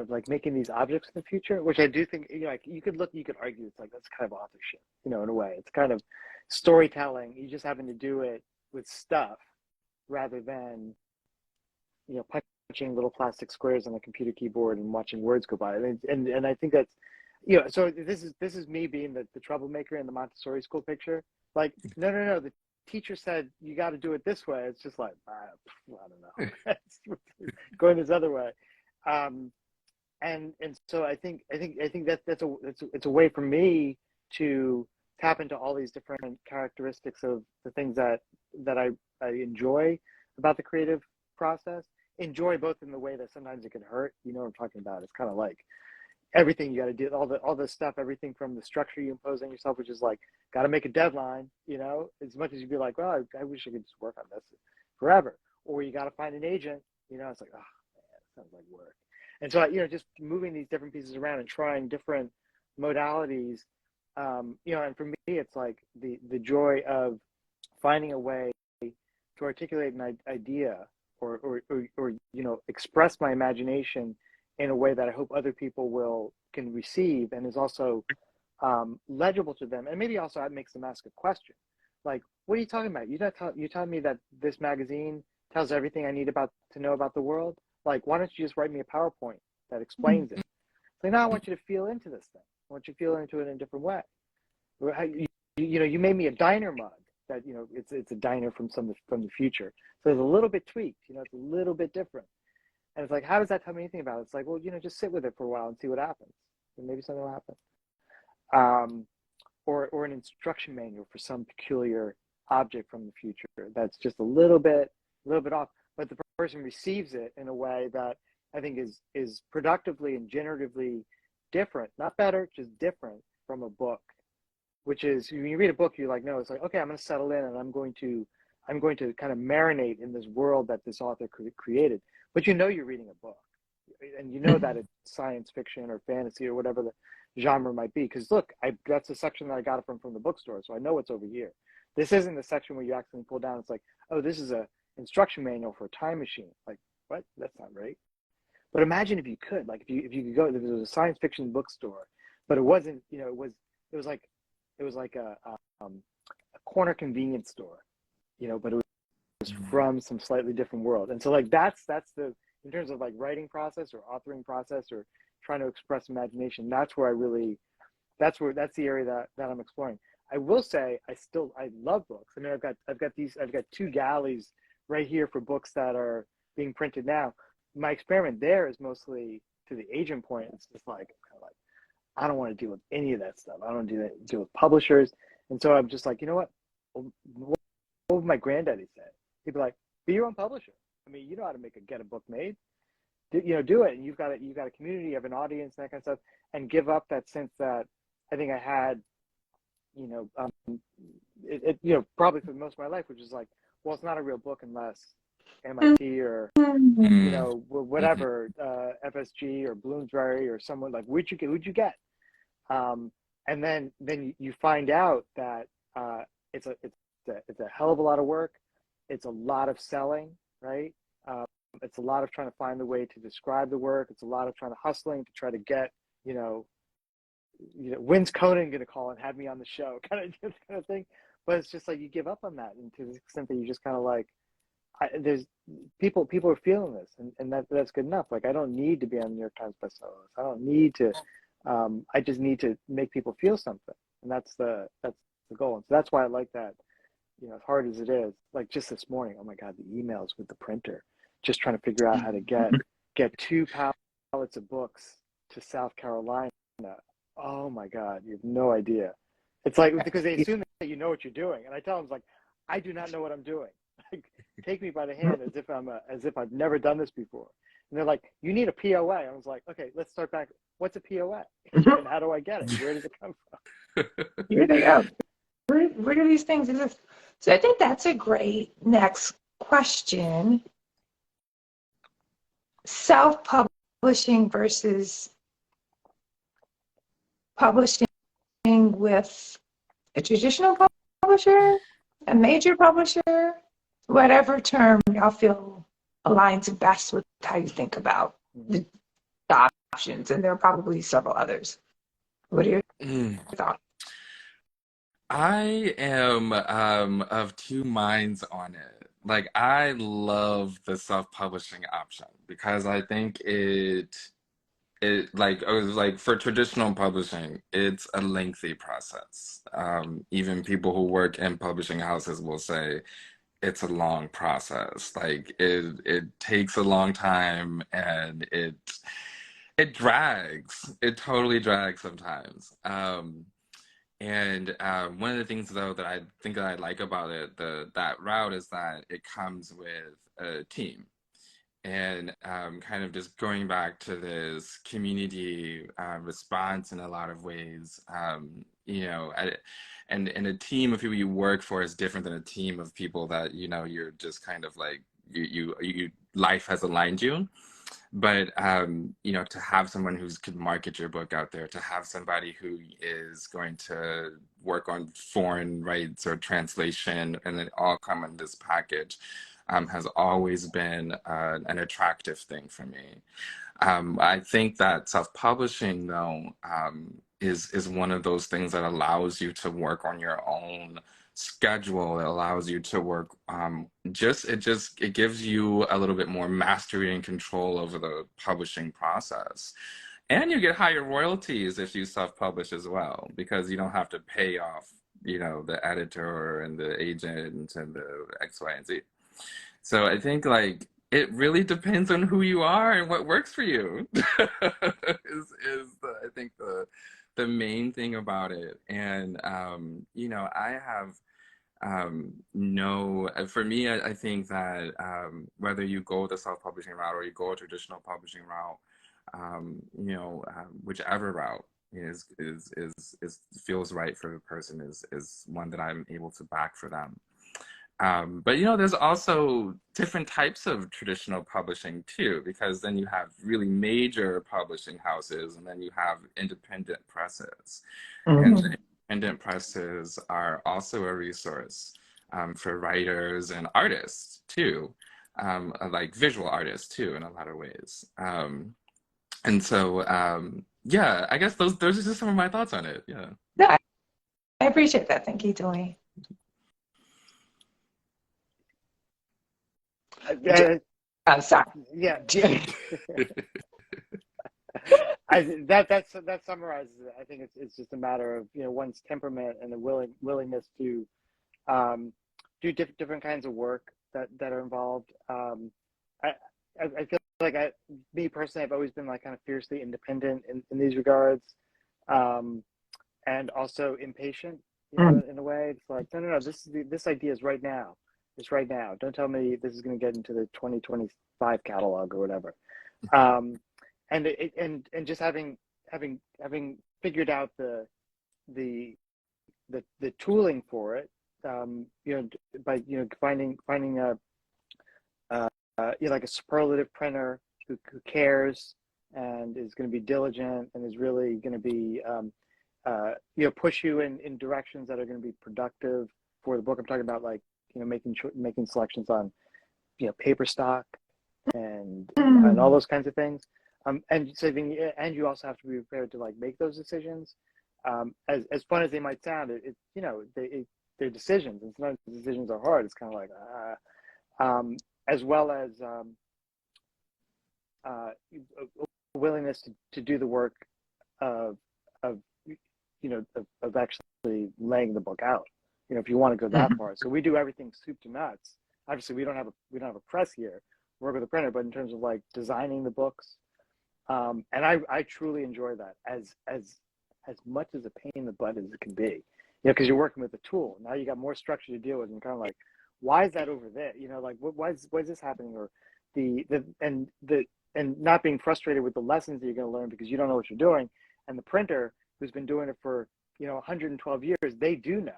like making these objects in the future, which I do think like you could argue it's like that's kind of authorship, in a way. It's kind of storytelling. You just happen to do it with stuff rather than punching little plastic squares on a computer keyboard and watching words go by. And I think that's, so this is me being the troublemaker in the Montessori school picture. Like, no, the teacher said you got to do it this way. It's just like, I don't know, going this other way. And so I think it's a way for me to tap into all these different characteristics of the things that I enjoy about the creative process. Enjoy both in the way that sometimes it can hurt. You know what I'm talking about? It's kind of like everything you got to do, all the stuff, everything from the structure you impose on yourself, which is like, got to make a deadline, as much as you'd be like, well, I wish I could just work on this forever. Or you got to find an agent, it's like, oh, man, that sounds like work. And so, just moving these different pieces around and trying different modalities, and for me, it's like the joy of finding a way to articulate an idea or express my imagination in a way that I hope other people can receive, and is also legible to them, and maybe also makes them ask a question, like, "What are you talking about? You telling me that this magazine tells everything I need to know about the world? Like, why don't you just write me a PowerPoint that explains it?" So now I want you to feel into this thing. I want you to feel into it in a different way. You made me a diner mug. that it's a diner from the future. So it's a little bit tweaked, it's a little bit different. And it's like, how does that tell me anything about it? It's like, well, just sit with it for a while and see what happens, and maybe something will happen. Or an instruction manual for some peculiar object from the future that's just a little bit off, but the person receives it in a way that I think is productively and generatively different, not better, just different from a book. Which is, when you read a book, you're like, no, it's like, okay, I'm going to settle in and I'm going to kind of marinate in this world that this author created. But you're reading a book, and that it's science fiction or fantasy or whatever the genre might be. Because look, that's the section that I got it from the bookstore, so I know what's over here. This isn't the section where you accidentally pull down. It's like, oh, this is a instruction manual for a time machine. Like, what? That's not right. But imagine if you could, like, if you could go, there was a science fiction bookstore, but it wasn't, it was like a corner convenience store, but it was from some slightly different world. And so like that's the, in terms of like writing process or authoring process or trying to express imagination, that's the area that I'm exploring. I will say I love books. I mean, I've got 2 galleys right here for books that are being printed now. My experiment there is mostly to the agent point. It's just like, kind of like, I don't want to deal with any of that stuff. I don't want to deal with publishers. And so I'm just like, you know what? What would my granddaddy say? He'd be like, be your own publisher. I mean, you know how to get a book made. Do it. And you've got a community, you have an audience, and that kind of stuff. And give up that sense that I think I had, probably for most of my life, which is like, well, it's not a real book unless MIT or whatever, FSG or Bloomsbury or someone like, who'd you get? And then you find out that it's a hell of a lot of work. It's a lot of selling, right? It's a lot of trying to find the way to describe the work. It's a lot of trying to hustling to try to get, when's Conan going to call and have me on the show, kind of thing. But it's just like you give up on that, and to the extent that you just kind of like, there's people are feeling this, and that's good enough. Like, I don't need to be on the New York Times bestseller list. I don't need to. I just need to make people feel something, and that's the goal. And so that's why I like that. As hard as it is, like just this morning, oh my God, the emails with the printer, just trying to figure out how to get 2 pallets of books to South Carolina. Oh my God, you have no idea. It's like, because they assume that you know what you're doing, and I tell them, like, I do not know what I'm doing. Like, take me by the hand as if I've never done this before. And they're like, you need a POA. I was like, okay, let's start back. What's a POA? And how do I get it? Where does it come from? Here they go. Where do these things exist? So I think that's a great next question. Self-publishing versus publishing with a traditional publisher, a major publisher, whatever term y'all feel aligns best with how you think about the options. And there are probably several others. What are your thoughts? I am of 2 minds on it. Like, I love the self-publishing option because I think it like for traditional publishing, it's a lengthy process. Even people who work in publishing houses will say it's a long process. Like, it takes a long time, and it drags. It totally drags sometimes. And one of the things, though, that I think that I like about it, that route, is that it comes with a team. And kind of just going back to this community response in a lot of ways, and a team of people you work for is different than a team of people that, you're just kind of like, you life has aligned you. But, to have someone who could market your book out there, to have somebody who is going to work on foreign rights or translation, and it all come in this package, has always been an attractive thing for me. I think that self-publishing, though, is one of those things that allows you to work on your own schedule. It allows you to work, it gives you a little bit more mastery and control over the publishing process. And you get higher royalties if you self-publish as well, because you don't have to pay off you know, the editor and the agent and the X, Y, and Z. So I think like it really depends on who you are and what works for you I think the main thing about it. And you know, I have no, for me, I think that whether you go the self-publishing route or you go a traditional publishing route, you know, whichever route is feels right for the person is one that I'm able to back for them. But you know, there's also different types of traditional publishing too, because then you have really major publishing houses, and then you have independent presses. And the independent presses are also a resource for writers and artists too, like visual artists too, in a lot of ways. And so, yeah, I guess those are just some of my thoughts on it. Yeah. No, I appreciate that. Thank you, Duane. I'm sorry. Yeah. That summarizes it. I think it's just a matter of, you know, one's temperament and the willingness to do different kinds of work that are involved. I feel like me personally, I've always been like kind of fiercely independent in these regards, and also impatient, you know, in a way. It's like, no, this idea is right now. It's right now. Don't tell me this is going to get into the 2025 catalog or whatever. And just having figured out the tooling for it, you know, by, you know, finding a you know, like a superlative printer who cares and is going to be diligent and is really going to be you know, push you in directions that are going to be productive for the book. I'm talking about, like, you know, making selections on, you know, paper stock and all those kinds of things. And saving, and you also have to be prepared to like make those decisions. As fun as they might sound, you know, they're decisions, and sometimes the decisions are hard. It's kind of like, as well as willingness to do the work of you know, of actually laying the book out. You know, if you want to go that far. So we do everything soup to nuts. Obviously, we don't have a press here. We work with a printer, but in terms of like designing the books, and I truly enjoy that as much as a pain in the butt as it can be. You know, because you're working with a tool. Now you got more structure to deal with, and kind of like, why is that over there? You know, like why is this happening? Or and not being frustrated with the lessons that you're going to learn because you don't know what you're doing. And the printer, who's been doing it for, you know, 112 years, they do know.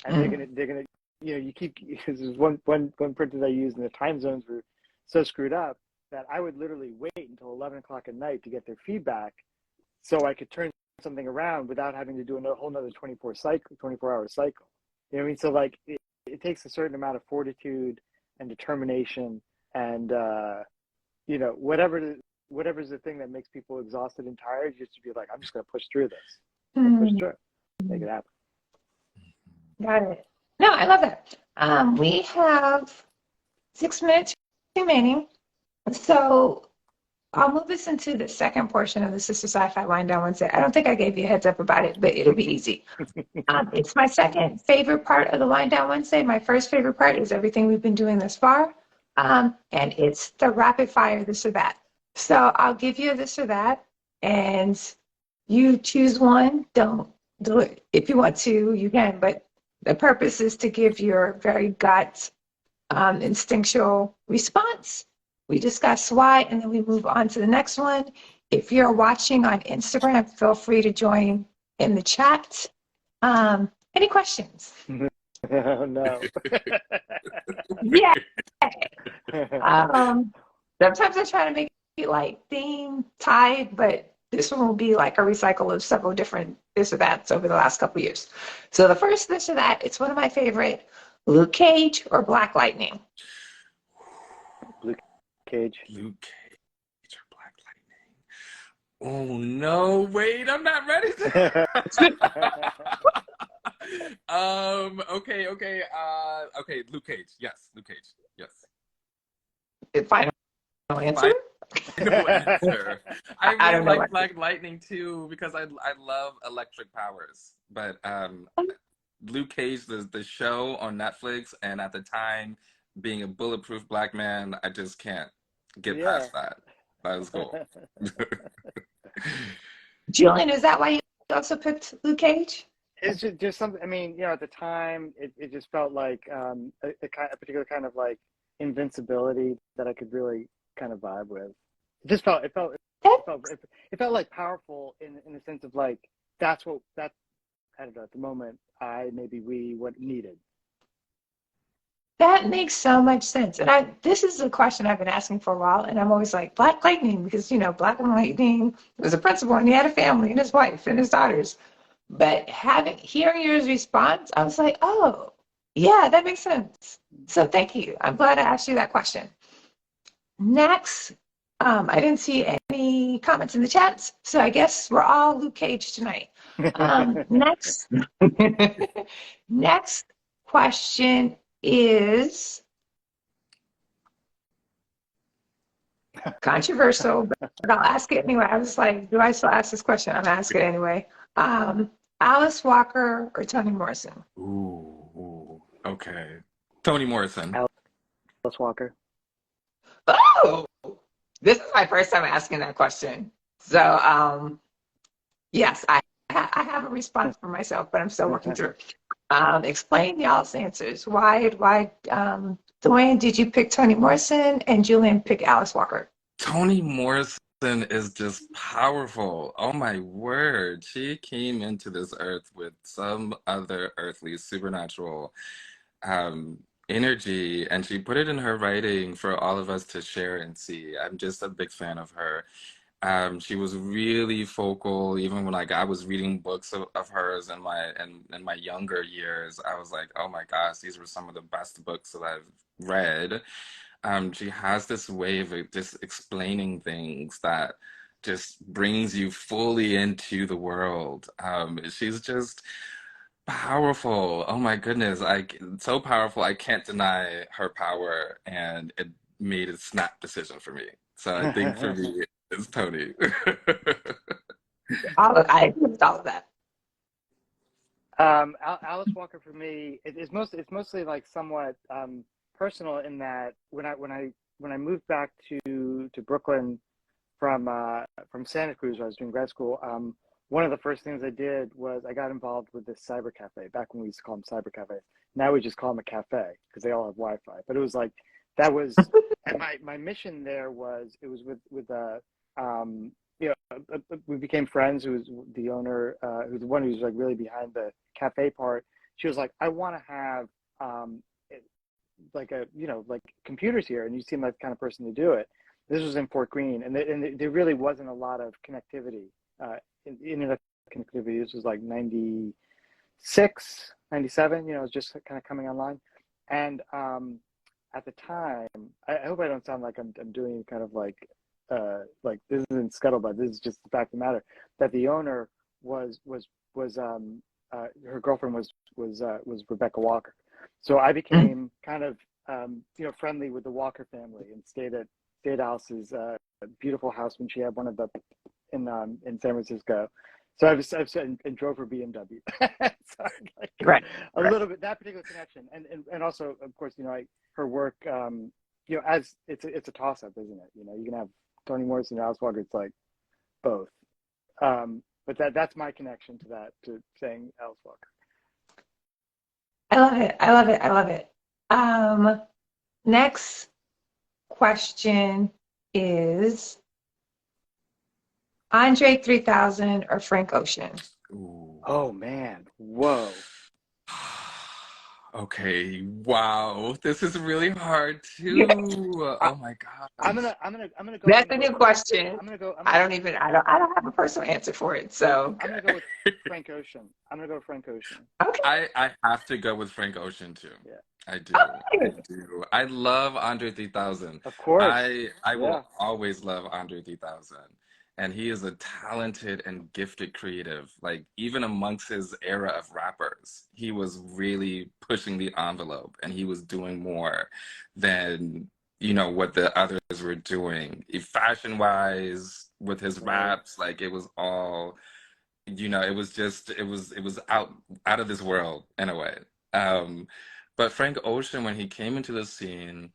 And they're gonna, you know, you keep, because there's one printer that I used, and the time zones were so screwed up that I would literally wait until 11 o'clock at night to get their feedback, so I could turn something around without having to do a whole nother 24-hour cycle. You know what I mean? So like, it takes a certain amount of fortitude and determination, and you know, whatever's the thing that makes people exhausted and tired, just to be like, I'm just gonna push through this, push through it, make it happen. Got it. No, I love it. We have 6 minutes remaining. So I'll move us into the second portion of the Sistah Sci-Fi Wind Down Wednesday. I don't think I gave you a heads up about it, but it'll be easy. It's my second favorite part of the Wind Down Wednesday. My first favorite part is everything we've been doing thus far. And it's the rapid fire this or that. So I'll give you this or that, and you choose one. Don't do it. If you want to, you can, but the purpose is to give your very gut instinctual response. We discuss why, and then we move on to the next one. If you're watching on Instagram, feel free to join in the chat. Any questions? Oh, no. Yeah. Sometimes I try to make it like theme tied, but this one will be like a recycle of several different this or that's over the last couple of years. So the first this or that, it's one of my favorite. Luke Cage or Black Lightning? Luke Cage. Luke Cage or Black Lightning? Oh no! Wait, I'm not ready. Okay. Okay. Luke Cage. Yes. Luke Cage. Yes. Final answer. No answer. I don't really know like Black Lightning too because I love electric powers, but Luke Cage, the show on Netflix, and at the time, being a bulletproof black man, I just can't get Yeah. past that. That was cool. Julian, is that why you also picked Luke Cage? It's just something. I mean, at the time, it just felt like a particular kind of like invincibility that I could really kind of vibe with. It felt like powerful in the sense of like that I don't know, at the moment we what needed. That makes so much sense. And this is a question I've been asking for a while, and I'm always like, Black Lightning, because Black and Lightning was a principal and he had a family and his wife and his daughters. But hearing your response, I was like, oh, yeah, that makes sense. So thank you. I'm glad I asked you that question. Next, I didn't see any comments in the chats, so I guess we're all Luke Cage tonight. Next, next question is controversial, but I'll ask it anyway. I was like, do I still ask this question? I'm gonna ask it anyway. Alice Walker or Toni Morrison? Ooh, okay. Toni Morrison. Alice Walker. Oh, this is my first time asking that question. So, yes, I have a response for myself, but I'm still working through. Explain y'all's answers. Why, Duane, did you pick Toni Morrison and Julian pick Alice Walker? Toni Morrison is just powerful. Oh my word. She came into this earth with some other earthly supernatural energy, and she put it in her writing for all of us to share and see. I'm just a big fan of her. She was really focal, even when I was reading books of hers in my younger years. I was like, oh my gosh, these were some of the best books that I've read. She has this way of just explaining things that just brings you fully into the world. She's just powerful. Oh my goodness, so powerful. I can't deny her power, and it made a snap decision for me. So I think for me, it's Toni. I agree with all of that. Alice Walker for me, it's mostly like somewhat personal in that when I moved back to Brooklyn from Santa Cruz, where I was doing grad school, one of the first things I did was I got involved with this cyber cafe. Back when we used to call them cyber cafes, now we just call them a cafe because they all have Wi-Fi. But it was like that was, and my mission there was we became friends. Who was the owner, who's the one who's like really behind the cafe part. She was like, I want to have like computers here, and you seem like the kind of person to do it. This was in Fort Greene, and there really wasn't a lot of connectivity, internet connectivity. This was like 96, 97, it was just kind of coming online. And at the time, I hope I don't sound like I'm doing kind of like this isn't scuttlebutt. This is just the fact of the matter that the owner was her girlfriend was Rebecca Walker. So I became kind of friendly with the Walker family and stayed at Alice's beautiful house when she had one of the in San Francisco. So I've and drove her BMW. So Right. Little bit that particular connection, and also of course her work. As it's a toss up, isn't it? You can have Toni Morrison and Alice Walker. It's like both. But that's my connection to that, to saying Alice Walker. I love it. I love it. I love it. Next question is Andre 3000 or Frank Ocean? Ooh. Oh man. Whoa. Okay, wow, this is really hard too. Oh my God. I'm gonna go. That's a new question. I'm gonna go. I don't have a personal answer for it. So I'm gonna go with Frank Ocean. Okay. I have to go with Frank Ocean too. Yeah. I do. I love Andre 3000. Of course. I will always love Andre 3000. And he is a talented and gifted creative. Like, even amongst his era of rappers, he was really pushing the envelope, and he was doing more than, what the others were doing. Fashion-wise, with his raps, like, it was all you know, it was just it was out of this world in a way. Um, but Frank Ocean, when he came into the scene,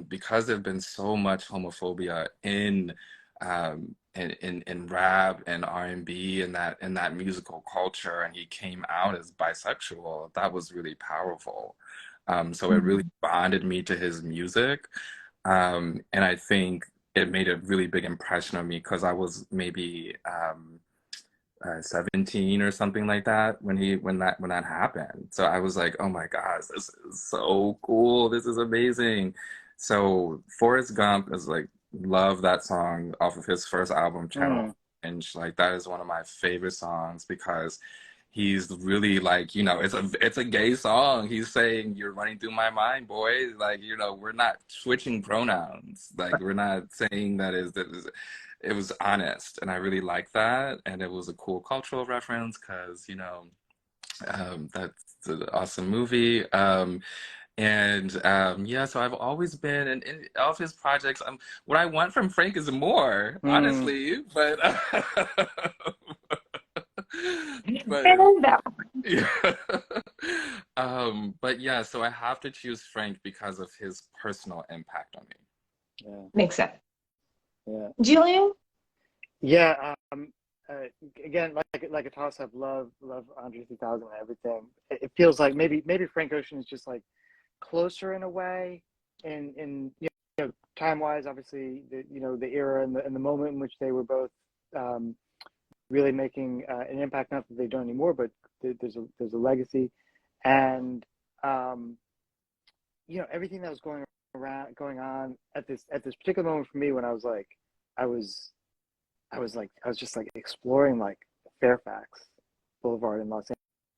because there've been so much homophobia in rap and R&B and that musical culture, and he came out as bisexual, that was really powerful. So it really bonded me to his music. And I think it made a really big impression on me because I was maybe 17 or something like that when that happened. So I was like, oh my gosh, this is so cool. This is amazing. So Forrest Gump is like, love that song off of his first album, Channel Mm. Orange. Like that is one of my favorite songs because he's really like, you know, it's a gay song. He's saying, you're running through my mind, boy. Like, you know, we're not switching pronouns. Like we're not saying it was honest, and I really like that. And it was a cool cultural reference because, you know, that's an awesome movie. Yeah, so I've always been in all of his projects. What I want from Frank is more, Mm. honestly, but but And that yeah. But yeah, so I have to choose Frank because of his personal impact on me. Yeah. makes sense. Yeah. Julian? Yeah. Again, like a toss up. Love Andre 3000 and everything. It feels like maybe Frank Ocean is just like closer in a way, in time wise. Obviously, the era and the moment in which they were both really making an impact. Not that they don't anymore, but there's a legacy, and everything that was going on at this particular moment for me when I was like, I was I was just like exploring like Fairfax Boulevard in Los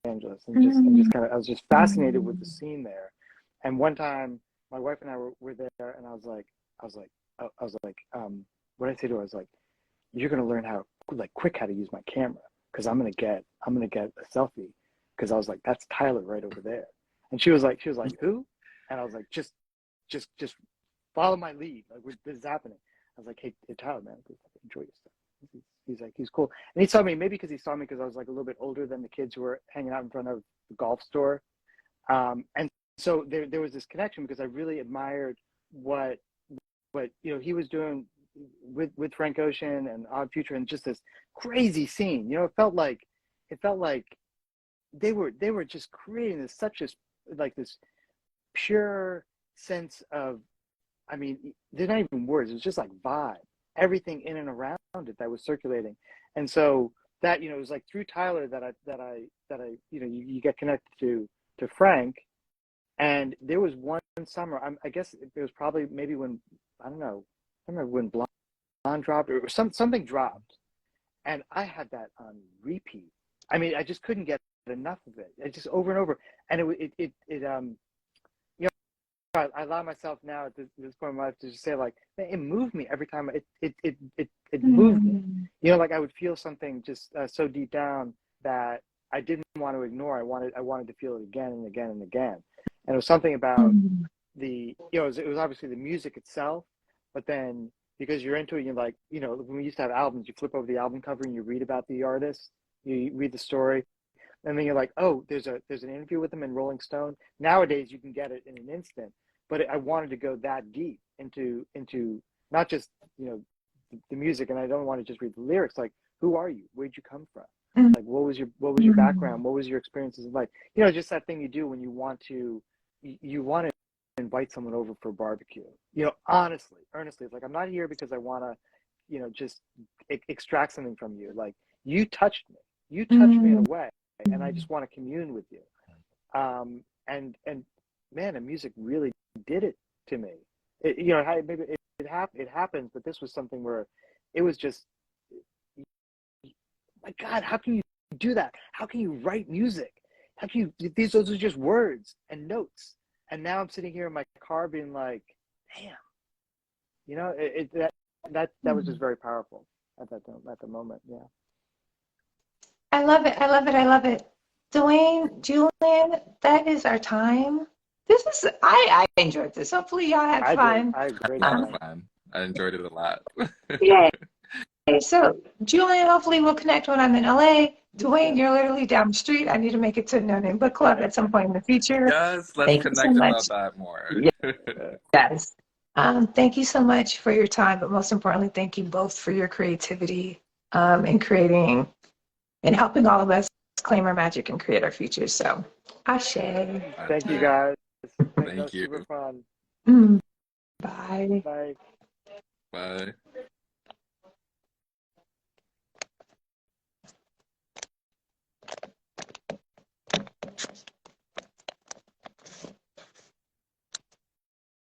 Angeles, and just kind of I was just fascinated with the scene there. And one time, my wife and I were there, and I was like, what did I say to her? I was like, you're gonna learn how quick how to use my camera because I'm gonna get a selfie because I was like, that's Tyler right over there. And she was like, who? And I was like, just follow my lead. Like this is happening. I was like, hey Tyler, man, enjoy your stuff. He's like, he's cool. And he saw me maybe because he saw me because I was like a little bit older than the kids who were hanging out in front of the golf store. And so there was this connection because I really admired what he was doing with Frank Ocean and Odd Future and just this crazy scene. It felt like they were just creating this pure sense of, I mean, they're not even words. It was just like vibe, everything in and around it that was circulating. And so that, it was like through Tyler that I you get connected to Frank. And there was one summer, I guess it was probably maybe when, I don't know, I remember when Blonde dropped or something dropped. And I had that on repeat. I mean, I just couldn't get enough of it. It just over and over. And I allow myself now at this point in my life to just say like, man, it moved me every time. It moved me. Like I would feel something just so deep down that I didn't want to ignore. I wanted to feel it again and again and again. And it was something about it was obviously the music itself, but then because you're into it, you're like, when we used to have albums, you flip over the album cover and you read about the artist, you read the story, and then you're like, oh, there's an interview with them in Rolling Stone. Nowadays you can get it in an instant, but I wanted to go that deep into not just the music, and I don't want to just read the lyrics. Like, who are you? Where'd you come from? Like, what was your background? What was your experiences in life? Just that thing you do when you want to invite someone over for a barbecue. Honestly, earnestly, it's like, I'm not here because I want to, just extract something from you. Like, you touched me. You touched me in a way, and I just want to commune with you. And man, the music really did it to me. Maybe it happens, but this was something where it was just, my God, how can you do that? How can you write music? How can you? Those are just words and notes. And now I'm sitting here in my car, being like, damn, that was just very powerful at the moment. Yeah. I love it. I love it. I love it. Duane, Julian, that is our time. I enjoyed this. Hopefully y'all had I did. fun. I had a great I had time. fun. I enjoyed it a lot. Yay. So, Julian, hopefully we'll connect when I'm in LA. Duane, you're literally down the street. I need to make it to No Name Book Club at some point in the future. Yes, let's Thank you so connect much. about that more. Yes. Thank you so much for your time, but most importantly, thank you both for your creativity in creating and helping all of us claim our magic and create our futures. So, ashe. Thank you, guys. That Thank was you. super fun. Bye. Bye. Bye.